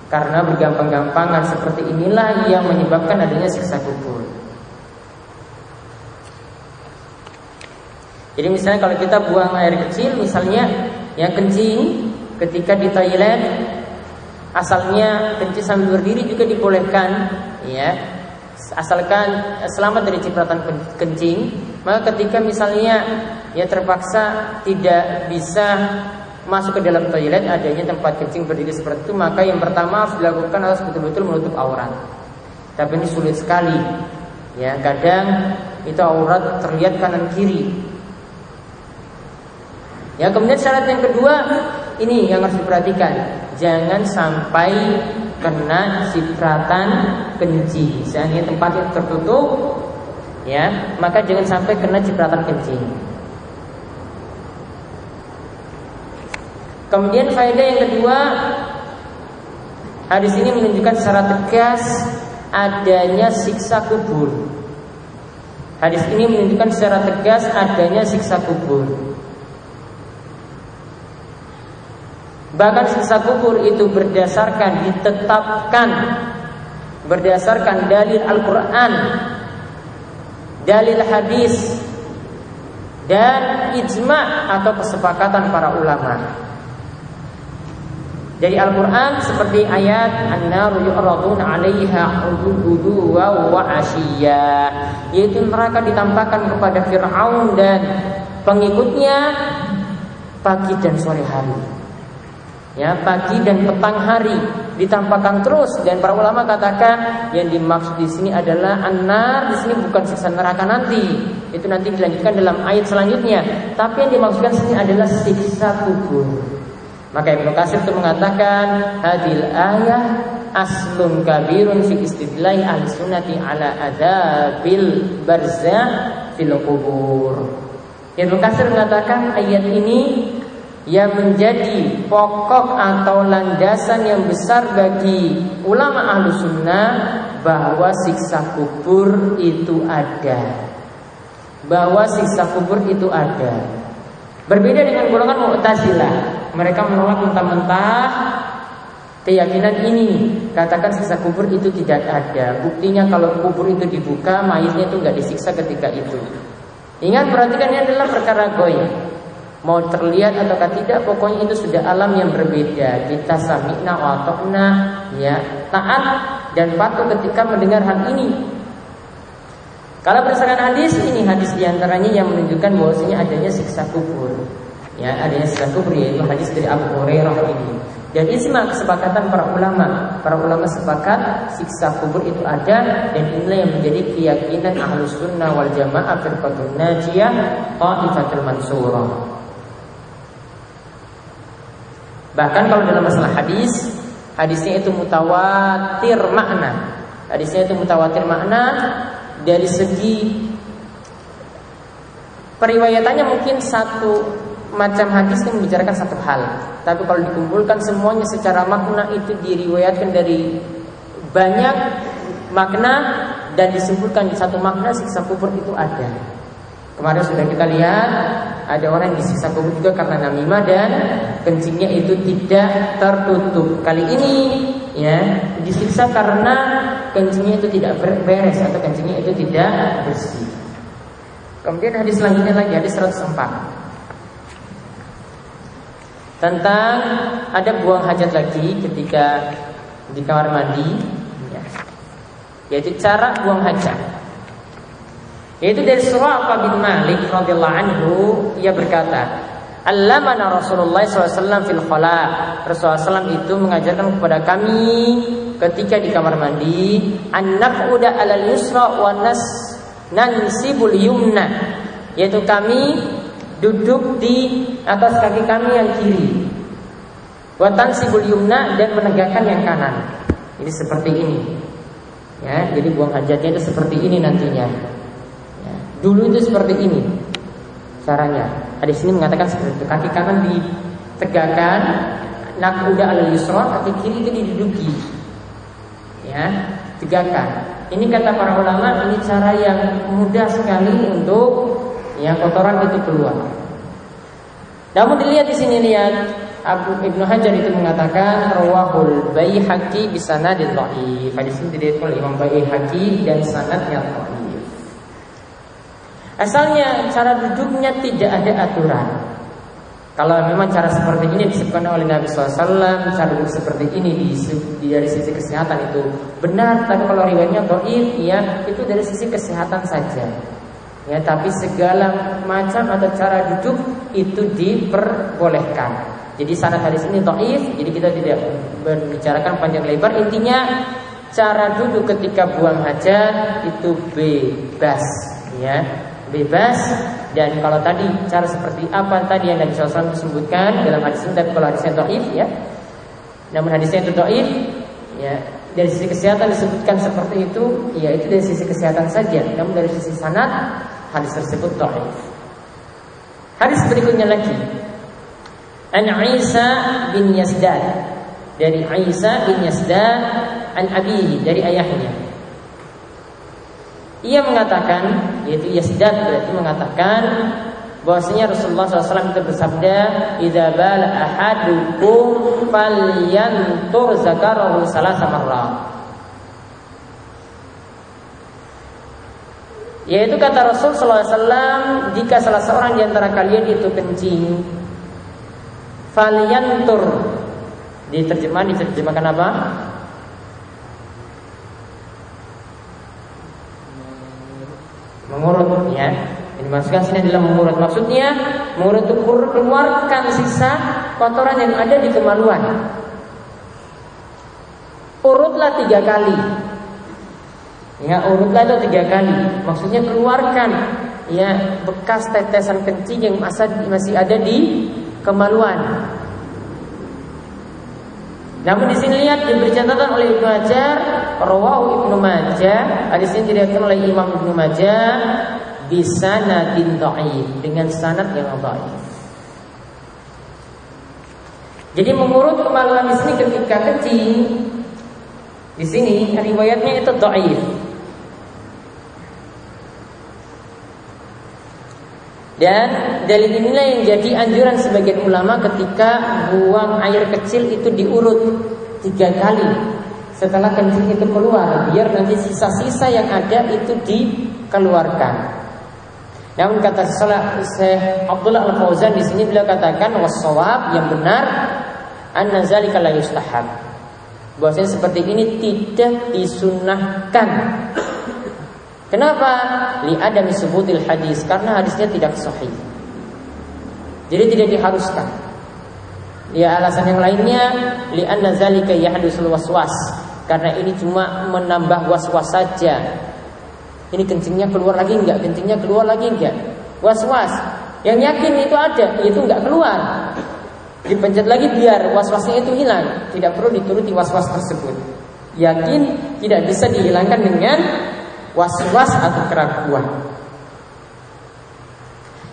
Karena bergampang-gampangan seperti inilah yang menyebabkan adanya siksa kubur. Jadi misalnya kalau kita buang air kecil, misalnya yang kencing ketika di toilet, asalnya kencing sambil berdiri juga dibolehkan, ya, asalkan selamat dari cipratan kencing. Maka ketika misalnya ya terpaksa tidak bisa masuk ke dalam toilet, adanya tempat kencing berdiri seperti itu, maka yang pertama harus dilakukan harus betul-betul menutup aurat. Tapi ini sulit sekali, ya, kadang itu aurat terlihat kanan kiri. Ya, kemudian syarat yang kedua ini yang harus diperhatikan, jangan sampai kena cipratan kencing. Seandainya tempat yang tertutup, ya, maka jangan sampai kena cipratan kencing. Kemudian faedah yang kedua, hadis ini menunjukkan secara tegas adanya siksa kubur. Hadis ini menunjukkan secara tegas adanya siksa kubur. Bahkan siksa kubur itu ditetapkan berdasarkan dalil Al-Quran, dalil hadis, dan ijma' atau kesepakatan para ulama. Dari Al-Quran seperti ayat An-naru yu'raduna 'alaiha ghuduwan wa 'ashiyya, yaitu neraka ditampakkan kepada Fir'aun dan pengikutnya pagi dan sore hari. Ya, pagi dan petang hari ditampakkan terus, dan para ulama katakan yang dimaksud di sini adalah an-nar. Di sini bukan siksa neraka nanti, itu nanti dilanjutkan dalam ayat selanjutnya. Tapi yang dimaksudkan di sini adalah siksa kubur. Maka Ibnu Katsir itu mengatakan hadil ayah aslun kabirun fi istidlai al-sunnati ala adabil barzah fil qubur. Ibnu Katsir mengatakan ayat ini yang menjadi pokok atau landasan yang besar bagi ulama ahlu sunnah bahwa siksa kubur itu ada. Bahwa siksa kubur itu ada. Berbeda dengan golongan Mu'tazilah, mereka menolak mentah-mentah keyakinan ini, katakan siksa kubur itu tidak ada. Buktinya kalau kubur itu dibuka, mayitnya itu nggak disiksa ketika itu. Ingat, perhatikan, ini adalah perkara goib. Mau terlihat ataukah tidak, pokoknya itu sudah alam yang berbeda. Kita sami'na wa ata'na, ya, taat dan patuh ketika mendengar hal ini. Kalau berdasarkan hadis ini, hadis diantaranya yang menunjukkan bahwasanya adanya siksa kubur, ya, adanya siksa kubur, yaitu hadis dari Abu Hurairah ini. Dan ijma' kesepakatan para ulama sepakat siksa kubur itu ada, dan inilah yang menjadi keyakinan Ahlus Sunnah wal Jamaah firqatun najiyah ta'ifatul mansurah. Bahkan kalau dalam masalah hadisnya itu mutawatir makna. Hadisnya itu mutawatir makna dari segi periwayatannya, mungkin satu macam hadis yang membicarakan satu hal, tapi kalau dikumpulkan semuanya secara makna itu diriwayatkan dari banyak makna dan disimpulkan di satu makna, siksa kubur itu ada. Kemarin sudah kita lihat ada orang yang disiksa kubur juga karena namimah dan kencingnya itu tidak tertutup. Kali ini, ya, disiksa karena kencingnya itu tidak beres atau kencingnya itu tidak bersih. Kemudian hadis selanjutnya lagi, hadis 104, tentang ada buang hajat lagi ketika di kamar mandi, ya, yaitu cara buang hajat. Yaitu dari Suraqah bin Malik radhiyallahu anhu, ia berkata, "Allamana Rasulullah SAW fil khala." Rasulullah SAW itu mengajarkan kepada kami ketika di kamar mandi, an-naq'uda 'alal yusra wa nansibul yumna, yaitu kami duduk di atas kaki kami yang kiri, wa tansibul yumna, dan menegakkan yang kanan. Ini seperti ini, ya, jadi buang hajatnya itu seperti ini nantinya. Dulu itu seperti ini caranya. Hadis ini mengatakan seperti itu. Kaki kanan ditegakkan, naq'uda 'alal yusra, kaki kiri itu diduduki, ya, tegakkan. Ini kata para ulama, ini cara yang mudah sekali untuk yang kotoran itu keluar. Namun dilihat di sini, lihat Ibnu Hajar itu mengatakan rawahul Baihaqi bisanadin dhaif. Hadis ini diriwayatkan oleh Imam Baihaqi dan sanadnya dhaif. Asalnya cara duduknya tidak ada aturan. Kalau memang cara seperti ini disebutkan oleh Nabi SAW, cara duduk seperti ini dari sisi kesehatan itu benar. Tapi kalau riwayatnya dhaif, ya itu dari sisi kesehatan saja. Ya, tapi segala macam atau cara duduk itu diperbolehkan. Jadi sanad hadis ini dhaif, jadi kita tidak membicarakan panjang lebar. Intinya cara duduk ketika buang hajat itu bebas, ya. Bebas. Dan kalau tadi cara seperti apa tadi yang Nabi SAW sebutkan dalam hadis ini, tapi kalau hadisnya dhaif, ya. Namun hadisnya itu dhaif, ya. Dari sisi kesehatan disebutkan seperti itu, ya itu dari sisi kesehatan saja. Namun dari sisi sanad hadis tersebut dhaif. Hadis berikutnya lagi, An Isa bin Yazdad, dari Isa bin Yazdad an abihi, dari ayahnya. Ia mengatakan, yaitu Yazdad berarti mengatakan bahwasanya Rasulullah SAW itu bersabda, "Idza bala ahadukum falyantur zakarahu salasa marrat." Yaitu kata Rasul SAW, jika salah seorang di antara kalian itu kencing, falyantur, diterjemahkan apa? Mengurut, ya. Ini maksudnya sini adalah mengurut. Maksudnya mengurut itu keluarkan sisa kotoran yang ada di kemaluan. Urutlah 3 kali. Ya, urutlah itu 3 kali. Maksudnya keluarkan, ya, bekas tetesan kencing yang masih ada di kemaluan. Namun di sini lihat diberi catatan oleh Ibnu Hajar, rawahu Ibnu Majah, hadis ini diriwayatkan oleh Imam Ibnu Majah bisanadin dhaif, dengan sanad yang dhaif. Jadi mengurut kemaluan di sini ketika kencing, di sini riwayatnya itu dhaif. Dan dalil inilah yang jadi anjuran sebagian ulama ketika buang air kecil itu diurut 3 kali setelah kencing itu keluar, biar nanti sisa-sisa yang ada itu dikeluarkan. Namun kata Syekh Abdullah Al-Fauzan di sini beliau katakan was-shawab, yang benar, anna zalika la yustahab, bahwasanya seperti ini tidak disunnahkan. Kenapa? Li adami subutil hadis, karena hadisnya tidak sahih. Jadi tidak diharuskan. Ya, alasan yang lainnya, li anna zalika yahdusul waswas, karena ini cuma menambah waswas saja. Ini kencingnya keluar lagi enggak? Kencingnya keluar lagi enggak? Was-was. Yang yakin itu ada, itu enggak keluar. Dipencet lagi biar was-wasnya itu hilang. Tidak perlu dituruti was-was tersebut. Yakin tidak bisa dihilangkan dengan was-was atau keraguan.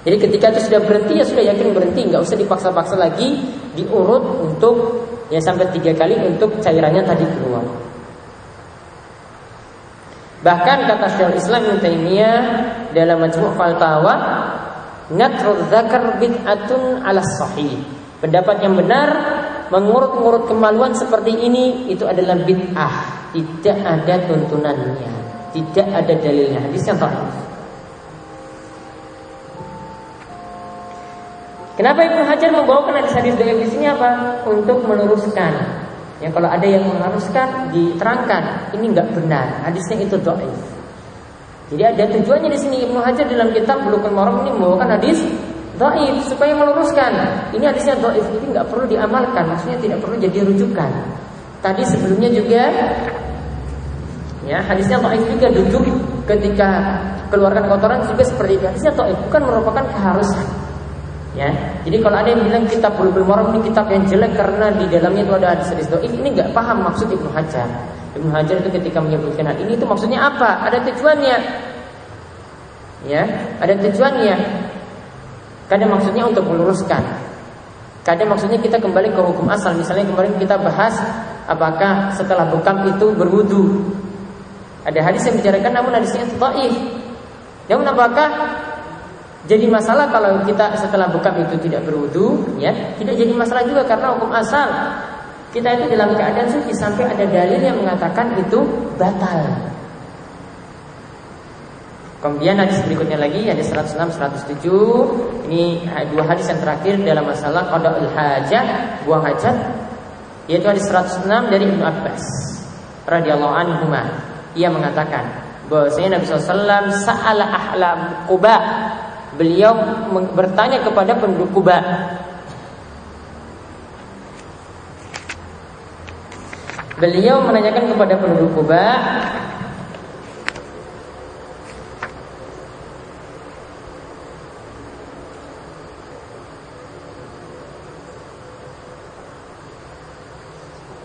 Jadi ketika itu sudah berhenti, ya sudah yakin berhenti, nggak usah dipaksa-paksa lagi, diurut untuk ya sampai 3 kali untuk cairannya tadi keluar. Bahkan kata Syekhul Islam Ibnu Taimiyah dalam Majmu' Fatawa, natrul dzakar bid'atun 'ala sahih. Pendapat yang benar, mengurut-ngurut kemaluan seperti ini itu adalah bid'ah, tidak ada tuntunannya, tidak ada dalilnya, hadisnya dhaif. Kenapa Ibnu Hajar membawakan hadis-hadis dhaif di sini apa? Untuk meluruskan. Ya, kalau ada yang mengharuskan diterangkan, ini enggak benar, hadisnya itu dhaif. Jadi ada tujuannya di sini Ibnu Hajar dalam kitab Bulughul Maram ini membawakan hadis dhaif supaya meluruskan. Ini hadisnya dhaif, ini enggak perlu diamalkan, maksudnya tidak perlu jadi rujukan. Tadi sebelumnya juga ya, hadisnya dhaif juga, duduk ketika keluarkan kotoran juga seperti itu. Hadisnya dhaif, bukan merupakan keharusan. Ya, jadi kalau ada yang bilang kitab Bulughul Maram ini kitab yang jelek karena di dalamnya itu ada hadis-hadis dhaif, ini enggak paham maksud Ibnu Hajar. Ibnu Hajar itu ketika menyebutkan hal ini itu maksudnya apa? Ada tujuannya. Ya, ada tujuannya. Kadang maksudnya untuk meluruskan. Kadang maksudnya kita kembali ke hukum asal. Misalnya kemarin kita bahas apakah setelah bekam itu berwudu. Ada hadis yang bicarakan, namun hadisnya itu dhaif. Namun apakah jadi masalah kalau kita setelah bekam itu tidak berwudu? Ya, tidak jadi masalah juga karena hukum asal kita itu dalam keadaan suci sampai ada dalil yang mengatakan itu batal. Kemudian hadis berikutnya lagi, hadis 106, 107. Ini dua hadis yang terakhir dalam masalah qada'ul hajah, buang hajat, yaitu hadis 106 dari Ibnu Abbas radhiyallahu anhuma. Ia mengatakan bahwasanya Nabi SAW sa'ala ahla Quba. Beliau bertanya kepada penduduk Quba. Beliau menanyakan kepada penduduk Quba,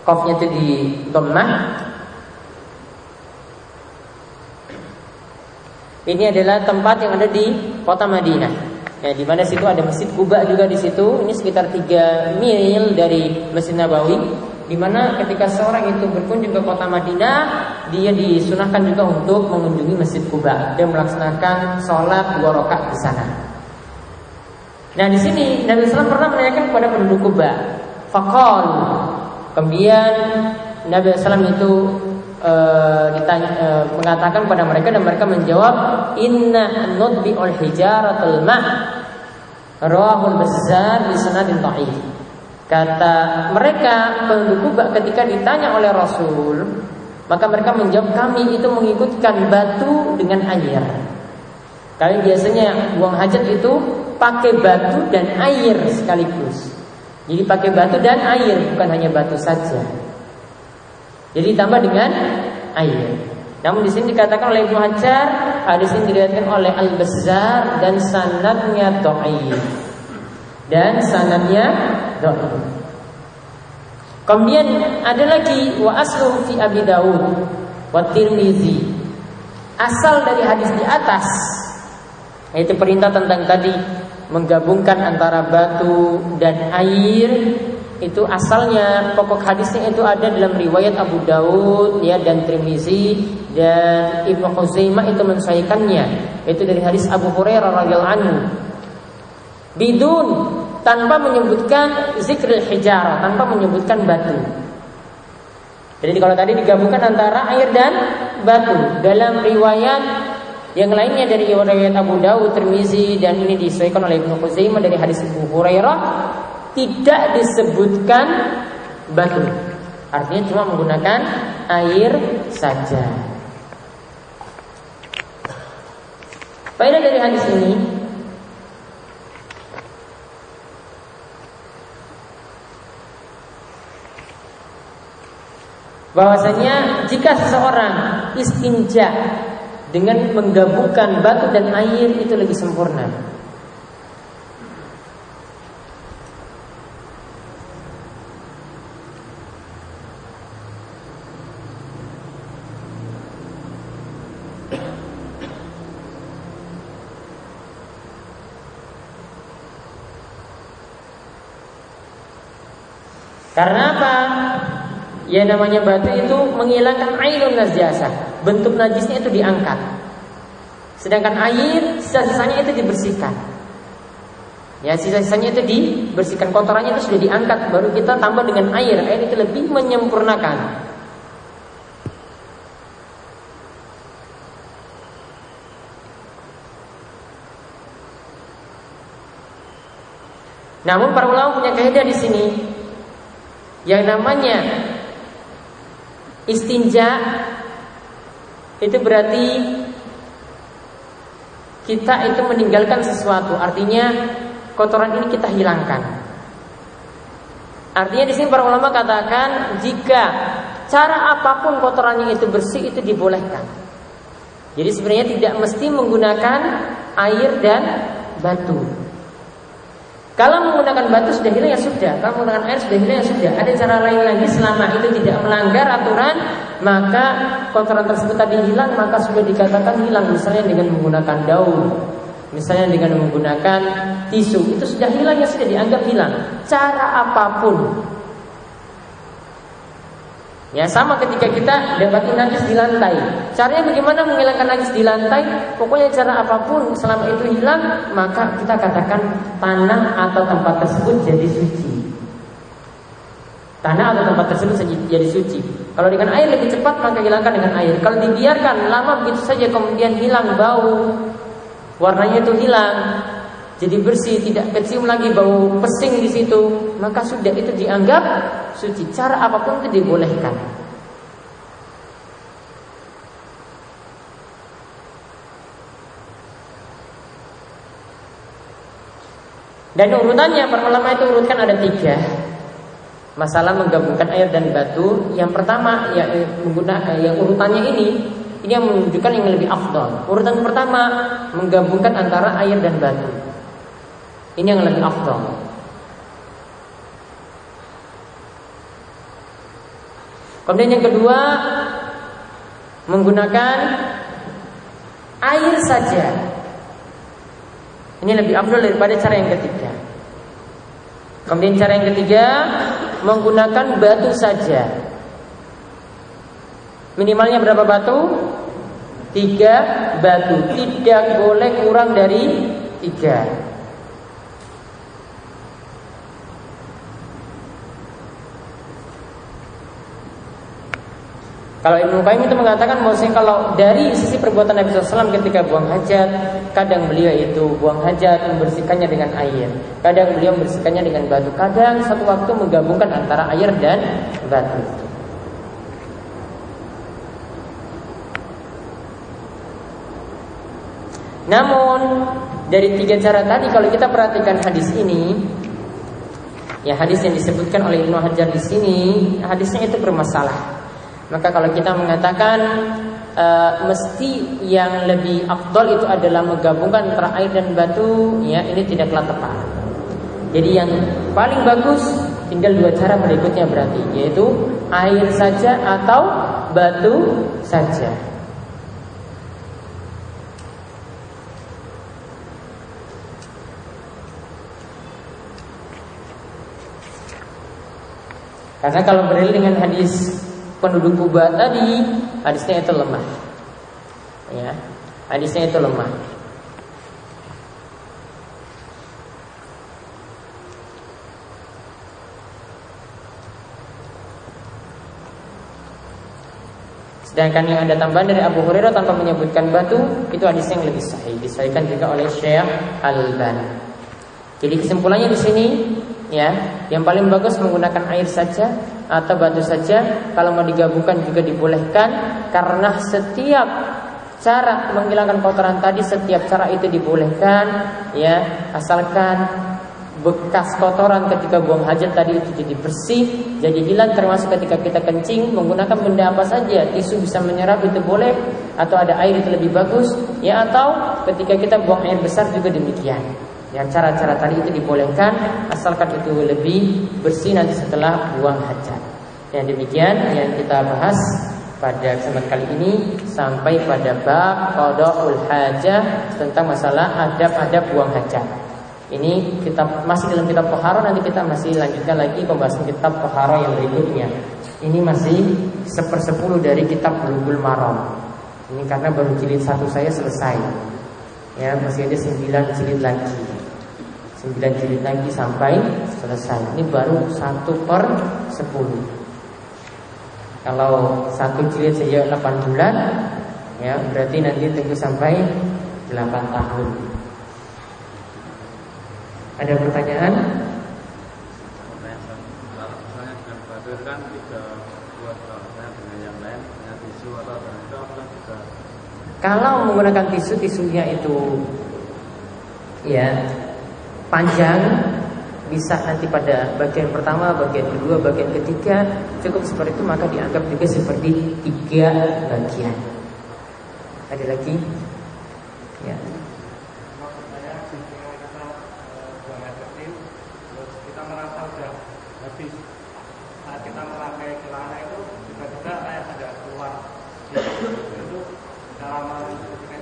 qafnya itu di dhammah. Ini adalah tempat yang ada di kota Madinah. Ya, di mana situ ada Masjid Quba juga di situ. Ini sekitar 3 mil dari Masjid Nabawi. Di mana ketika seorang itu berkunjung ke kota Madinah, dia disunahkan juga untuk mengunjungi Masjid Quba dan melaksanakan sholat 2 rakaat di sana. Nah, di sini Nabi SAW pernah menanyakan kepada penduduk Quba. Faqal. Kemudian Nabi SAW itu mengatakan kepada mereka, dan mereka menjawab, inna nudbi'ul hijaratul ma' rawahul Bazzar bi sanadin dha'if. Kata mereka penduduk Quba ketika ditanya oleh Rasul, maka mereka menjawab, kami itu mengikutkan batu dengan air. Kalian biasanya buang hajat itu pakai batu dan air sekaligus. Jadi pakai batu dan air, bukan hanya batu saja. Jadi ditambah dengan air. Namun di sini dikatakan oleh Ibnu Hajar, hadis ini diriwayatkan oleh Al-Bazzar dan sanadnya dhaif. Kemudian ada lagi wa asluhu fi Abi Dawud wa Tirmizi. Asal dari hadis di atas, yaitu perintah tentang tadi menggabungkan antara batu dan air, itu asalnya pokok hadisnya itu ada dalam riwayat Abu Dawud ya, dan Tirmizi, dan Ibnu Khuzaimah itu mensahihkannya, itu dari hadis Abu Hurairah radhiyallahu anhu. Bidun, tanpa menyebutkan zikrul hijarah, tanpa menyebutkan batu. Jadi kalau tadi digabungkan antara air dan batu, dalam riwayat yang lainnya dari riwayat Abu Dawud, Tirmizi, dan ini disesuaikan oleh Ibnu Khuzaimah dari hadis Abu Hurairah, tidak disebutkan batu. Artinya cuma menggunakan air saja. Faedah dari hadis ini, bahwasanya jika seseorang istinja dengan menggabungkan batu dan air, itu lebih sempurna. Karena apa? Ya namanya batu itu menghilangkan ainun najasah, bentuk najisnya itu diangkat. Sedangkan air sisa-sisanya itu dibersihkan. Ya, sisa-sisanya itu dibersihkan, kotorannya itu sudah diangkat, baru kita tambah dengan air. Air itu lebih menyempurnakan. Namun para ulama punya kaidah di sini. Yang namanya istinja itu berarti kita itu meninggalkan sesuatu, artinya kotoran ini kita hilangkan. Artinya di sini para ulama katakan jika cara apapun kotorannya itu bersih, itu dibolehkan. Jadi sebenarnya tidak mesti menggunakan air dan batu. Kalau menggunakan batu sudah hilang ya sudah, kalau menggunakan air sudah hilang ya sudah. Ada cara lain lagi, selama itu tidak melanggar aturan, maka kotoran tersebut tadi hilang, maka sudah dikatakan hilang. Misalnya dengan menggunakan daun, misalnya dengan menggunakan tisu, itu sudah hilang ya sudah, dianggap hilang. Cara apapun. Ya sama ketika kita dapatin najis di lantai. Caranya bagaimana menghilangkan najis di lantai? Pokoknya cara apapun selama itu hilang, maka kita katakan tanah atau tempat tersebut jadi suci. Tanah atau tempat tersebut jadi suci. Kalau dengan air lebih cepat maka hilangkan dengan air. Kalau dibiarkan lama begitu saja kemudian hilang bau, warnanya itu hilang, jadi bersih, tidak kecium lagi bau pesing di situ, maka sudah itu dianggap suci. Cara apapun itu dibolehkan. Dan urutannya para ulama itu urutkan ada 3. Masalah menggabungkan air dan batu. Yang pertama ya menggunakan yang urutannya ini yang menunjukkan yang lebih afdal. Urutan pertama menggabungkan antara air dan batu. Ini yang lebih afdal. Kemudian yang kedua menggunakan air saja. Ini lebih afdal daripada cara yang ketiga. Kemudian cara yang ketiga menggunakan batu saja. Minimalnya berapa batu? 3 batu. Tidak boleh kurang dari 3. Kalau Ibnu Qayyim itu mengatakan bahwasanya kalau dari sisi perbuatan Nabi SAW ketika buang hajat, kadang beliau itu buang hajat membersihkannya dengan air, kadang beliau membersihkannya dengan batu, kadang satu waktu menggabungkan antara air dan batu. Namun dari 3 cara tadi kalau kita perhatikan hadis ini, ya hadis yang disebutkan oleh Ibnu Hajar di sini, hadisnya itu bermasalah. Maka kalau kita mengatakan mesti yang lebih afdal itu adalah menggabungkan antara air dan batu, ya ini tidaklah tepat. Jadi yang paling bagus tinggal 2 cara berikutnya berarti, yaitu air saja atau batu saja. Karena kalau berdalil dengan hadis penduduk Kuba tadi, hadisnya itu lemah. Ya, hadisnya itu lemah. Sedangkan yang ada tambahan dari Abu Hurairah tanpa menyebutkan batu, itu hadisnya yang lebih sahih, disahihkan juga oleh Syekh Al-Albani. Jadi kesimpulannya di sini, ya, yang paling bagus menggunakan air saja atau batu saja. Kalau mau digabungkan juga dibolehkan, karena setiap cara menghilangkan kotoran tadi, setiap cara itu dibolehkan, ya, asalkan bekas kotoran ketika buang hajat tadi itu jadi bersih, jadi hilang. Termasuk ketika kita kencing menggunakan benda apa saja, tisu bisa menyerap itu boleh, atau ada air itu lebih bagus, ya, atau ketika kita buang air besar juga demikian. Ya, cara-cara tadi itu dibolehkan asalkan itu lebih bersih nanti setelah buang hajat. Yang demikian yang kita bahas pada kesempatan kali ini, sampai pada bab qada'ul hajah, tentang masalah adab-adab buang hajat. Ini kita masih dalam kitab Taharah, nanti kita masih lanjutkan lagi pembahasan kitab Taharah yang berikutnya. Ini masih 1/10 dari kitab Bulughul Maram. Ini karena baru jilid 1 saya selesai. Ya, masih ada 9 jilid lagi. 9 jilid lagi sampai selesai. Ini baru 1/10. Kalau 1 jilid saja 8 bulan, ya berarti nanti tunggu sampai 8 tahun. Ada pertanyaan? Misalnya dengan batu kan tidak buat dengan yang lain, dengan tisu atau dengan itu apakah juga? Kalau menggunakan tisu, tisunya itu ya panjang, bisa nanti pada bagian pertama, bagian kedua, bagian ketiga, cukup seperti itu, maka dianggap juga seperti 3 bagian. Ada lagi? Ya. Kita merasa sudah habis, saat kita memakai celana itu tiba-tiba kayak ada keluar, itu cara menentukan.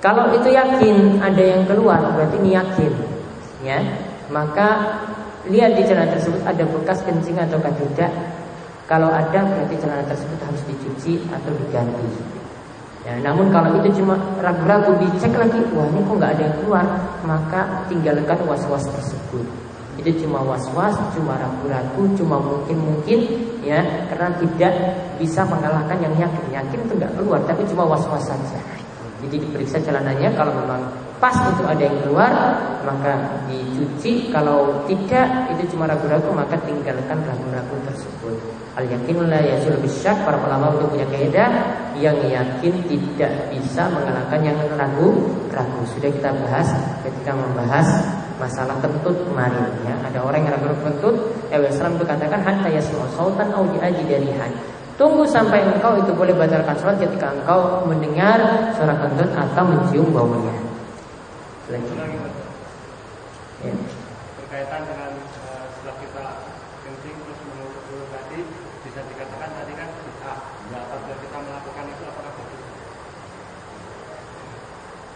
Kalau itu yakin ada yang keluar, berarti ini yakin, ya. Maka lihat di celana tersebut ada bekas kencing atau tidak. Kalau ada, berarti celana tersebut harus dicuci atau diganti. Ya, namun kalau itu cuma ragu-ragu, dicek lagi, wah ini kok nggak ada yang keluar, maka tinggalkan was-was tersebut. Itu cuma was-was, cuma ragu-ragu, cuma mungkin-mungkin ya, karena tidak bisa mengalahkan yang yakin. Yakin itu nggak keluar, tapi cuma was-was saja. Jadi diperiksa celananya, kalau memang pas itu ada yang keluar, maka dicuci. Kalau tidak, itu cuma ragu-ragu, maka tinggalkan ragu-ragu tersebut. Al-yakin la yazul bisyak. Para ulama untuk punya kaidah, yang yakin tidak bisa mengalahkan yang ragu-ragu. Sudah kita bahas ketika membahas masalah kentut kemarin ya. Ada orang yang ragu-ragu kentut, Islam itu katakan hatta yasma'u sautan aw ya'jidarihan. Tunggu sampai engkau itu boleh batalkan sholat ketika engkau mendengar suara kentut atau mencium baunya. Lagi. Ya. Berkaitan dengan setelah kita kencing terus menutup dulu tadi, bisa dikatakan tadi kan bid'ah. Apabila kita melakukan itu apakah betul?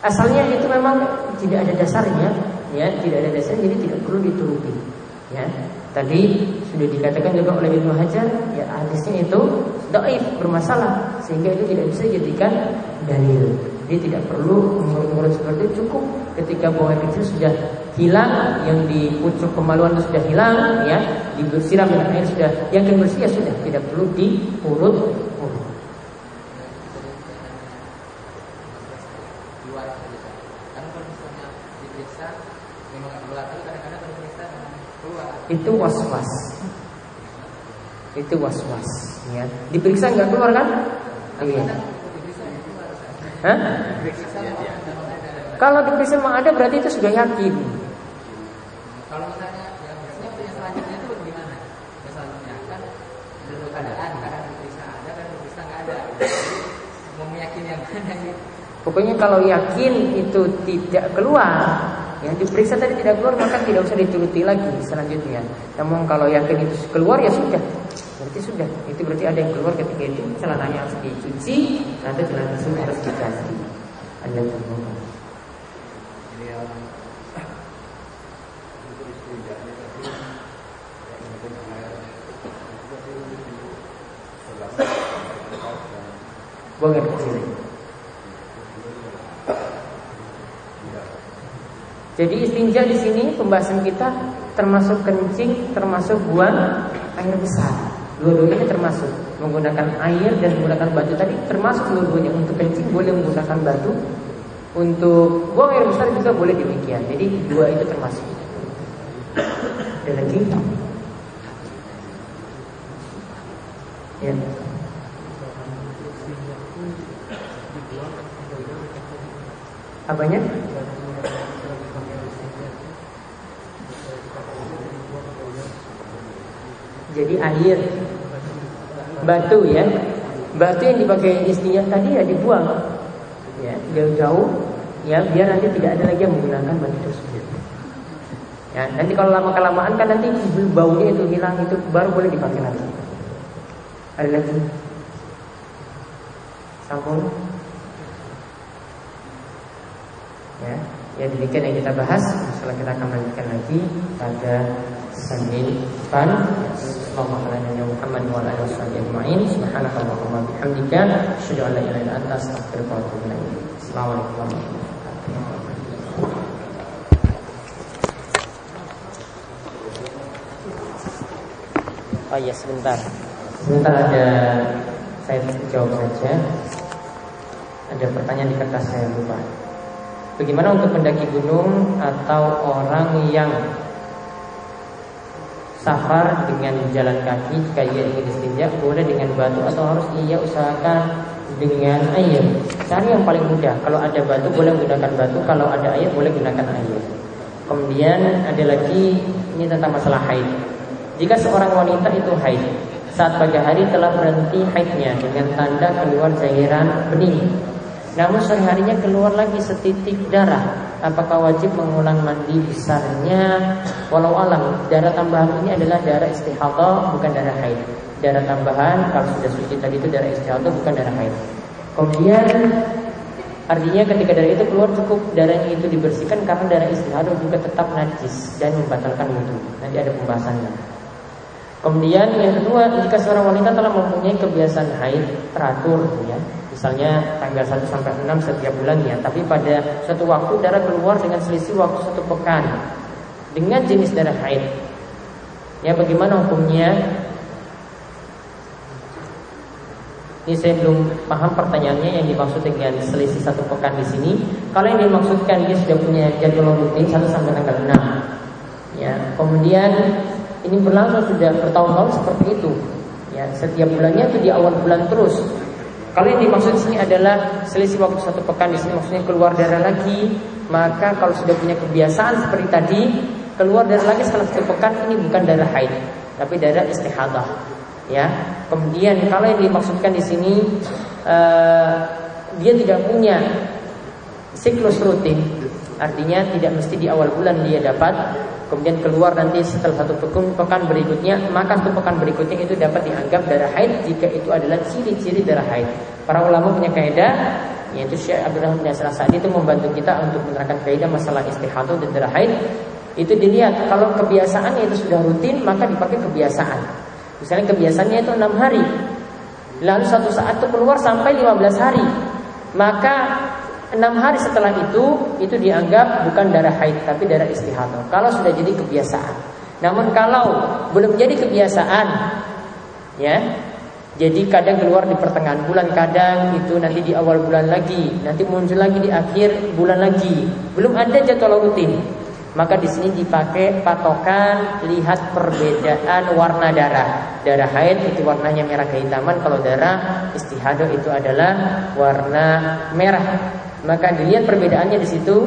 Asalnya itu memang tidak ada dasarnya, ya, tidak ada dasarnya, jadi tidak perlu dituruti. Ya, tadi sudah dikatakan juga oleh Ibnu Hajar, ya hadisnya itu dhaif, bermasalah, sehingga itu tidak bisa dijadikan dalil. Jadi tidak perlu mengurut seperti itu, cukup ketika buang air kecil sudah hilang, yang di pucuk kemaluan itu sudah hilang, ya, disiram dengan air sudah yakin bersih, ya sudah, tidak perlu diurut. Itu was-was. Itu was-was, ya. Diperiksa nggak keluar kan? Iya. Hah? Kalau diperiksa memang ada, berarti itu sudah yakin. Kalau misalnya yang selanjutnya itu gimana? Yang selanjutnya kan menurut keadaan, kadang diperiksa ada, kadang diperiksa nggak ada. Mau meyakini yang mana gitu? Pokoknya kalau yakin itu tidak keluar, yang diperiksa tadi tidak keluar, maka tidak usah dituruti lagi selanjutnya. Namun kalau yakin itu keluar, ya sudah, berarti sudah. Itu berarti ada yang keluar ketika itu, celananya harus dicuci, nanti celana tersebut harus diganti. Ada yang buang air kecil. Jadi istinja di sini pembahasan kita termasuk kencing, termasuk buang air besar. Dua-duanya termasuk menggunakan air dan menggunakan batu tadi termasuk dua-duanya. Untuk kencing boleh menggunakan batu, untuk buang air besar juga boleh demikian. Jadi dua itu termasuk. Ada lagi? Ya. Apanya? Jadi air, batu ya, batu yang dipakai istinja tadi ya dibuang, ya jauh-jauh, ya biar nanti tidak ada lagi yang menggunakan batu tersebut. Ya nanti kalau lama kelamaan kan nanti baunya itu hilang, itu baru boleh dipakai lagi. Ada lagi? Sampul? Ya demikian yang kita bahas. Setelah kita akan lanjutkan lagi pada Senin depan. Allahumma Muhammad wa ala alihi wasallam. Subhanakallahumma bihamdika asyhadu an la ilaha illa anta astaghfiruka wa atubu ilaik. Assalamualaikum warahmatullahi wabarakatuh. Oh iya sebentar ada, saya jawab saja. Ada pertanyaan di kertas saya lupa. Bagaimana untuk pendaki gunung atau orang yang safar dengan jalan kaki? Jika ia ingin istinja, boleh dengan batu atau harus ia usahakan dengan air? Cari yang paling mudah. Kalau ada batu boleh menggunakan batu, kalau ada air boleh gunakan air. Kemudian ada lagi, ini tentang masalah haid. Jika seorang wanita itu haid, saat pagi hari telah berhenti haidnya dengan tanda keluar cairan bening, namun sore harinya keluar lagi setitik darah, apakah wajib mengulang mandi besarnya? Walau alam, darah tambahan ini adalah darah istihadhah, bukan darah haid. Darah tambahan kalau sudah suci tadi itu darah istihadhah, bukan darah haid. Kemudian artinya ketika darah itu keluar cukup darahnya itu dibersihkan, karena darah istihadhah juga tetap najis dan membatalkan wudu. Nanti ada pembahasannya. Kemudian yang kedua, jika seorang wanita telah mempunyai kebiasaan haid teratur, ya, misalnya tanggal 1 sampai 6 setiap bulannya, tapi pada suatu waktu darah keluar dengan selisih waktu 1 pekan, dengan jenis darah haid. Ya, bagaimana hukumnya? Ini saya belum paham pertanyaannya yang dimaksud dengan selisih 1 pekan di sini. Kalau yang dimaksudkan dia sudah punya jadwal rutin 1 sampai tanggal 6. Ya, kemudian ini berlangsung sudah bertahun-tahun seperti itu. Ya, setiap bulannya itu di awal bulan terus. Kalau yang dimaksud di sini adalah selisih waktu 1 pekan, di sini maksudnya keluar darah lagi. Maka kalau sudah punya kebiasaan seperti tadi, keluar darah lagi setelah 1 pekan, ini bukan darah haid, tapi darah istihadah. Ya, kemudian kalau yang dimaksudkan di sini dia tidak punya siklus rutin, artinya tidak mesti di awal bulan dia dapat, kemudian keluar nanti setelah 1 pekan berikutnya, maka 1 pekan berikutnya itu dapat dianggap darah haid jika itu adalah ciri-ciri darah haid. Para ulama punya kaidah, yaitu Syekh Abdul Rahman bin Sa'di itu membantu kita untuk menerangkan kaidah masalah istihadah dan darah haid. Itu dilihat kalau kebiasaannya itu sudah rutin, maka dipakai kebiasaan. Misalnya kebiasaannya itu 6 hari, lalu suatu saat itu keluar sampai 15 hari, maka 6 hari setelah itu dianggap bukan darah haid tapi darah istihadah. Kalau sudah jadi kebiasaan. Namun kalau belum jadi kebiasaan, ya, jadi kadang keluar di pertengahan bulan, kadang itu nanti di awal bulan lagi, nanti muncul lagi di akhir bulan lagi, belum ada jadwal rutin, maka di sini dipakai patokan lihat perbedaan warna darah. Darah haid itu warnanya merah kehitaman, kalau darah istihadah itu adalah warna merah. Maka dilihat perbedaannya di situ,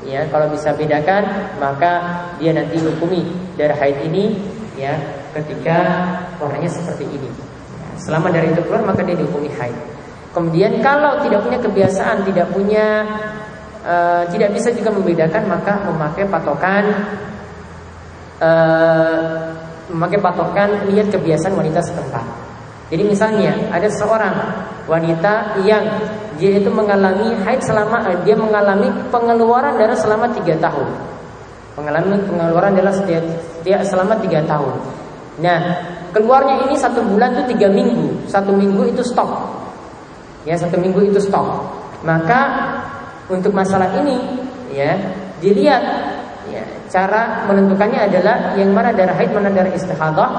ya. Kalau bisa bedakan, maka dia nanti hukumi darah haid ini, ya, ketika warnanya seperti ini. Selama dari itu keluar, maka dia dihukumi haid. Kemudian kalau tidak punya kebiasaan, tidak bisa juga membedakan, maka memakai patokan lihat kebiasaan wanita setempat. Jadi misalnya ada seorang wanita yang dia itu mengalami haid dia mengalami pengeluaran darah selama 3 tahun. Mengalami pengeluaran darah selama 3 tahun. Nah, keluarnya ini 1 bulan itu 3 minggu. 1 minggu itu stop. Ya, 1 minggu itu stop. Maka untuk masalah ini, ya, dilihat, ya, cara menentukannya adalah yang mana darah haid, mana darah istihadah.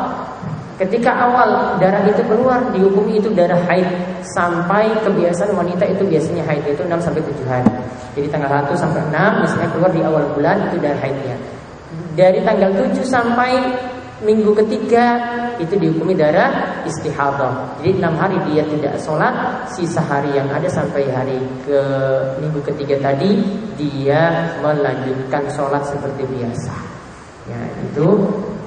Ketika awal darah itu keluar, dihukumi itu darah haid sampai kebiasaan wanita itu biasanya haid itu 6 sampai 7 hari. Jadi tanggal 1 sampai 6 misalnya keluar di awal bulan, itu darah haidnya. Dari tanggal 7 sampai minggu ketiga itu dihukumi darah istihadah. Jadi 6 hari dia tidak sholat, sisa hari yang ada sampai hari ke minggu ketiga tadi dia melanjutkan sholat seperti biasa. Ya, itu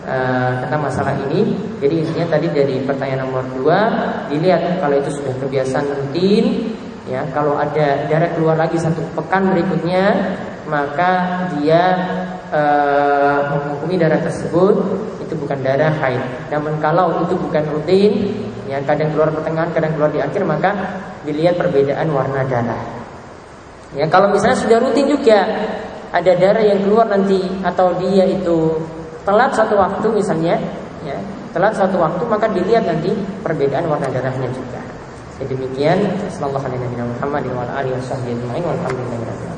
tentang masalah ini. Jadi intinya tadi dari pertanyaan nomor 2, dilihat kalau itu sudah kebiasaan rutin, ya, kalau ada darah keluar lagi 1 pekan berikutnya, maka dia menghukumi darah tersebut itu bukan darah haid. Namun kalau itu bukan rutin, ya, kadang keluar pertengahan, kadang keluar di akhir, maka dilihat perbedaan warna darah. Ya, kalau misalnya sudah rutin juga ada darah yang keluar nanti, atau dia itu telat 1 waktu misalnya, ya, telat 1 waktu, maka dilihat nanti perbedaan warna darahnya juga. Jadi demikian. Sallallahu alaihi wasallam.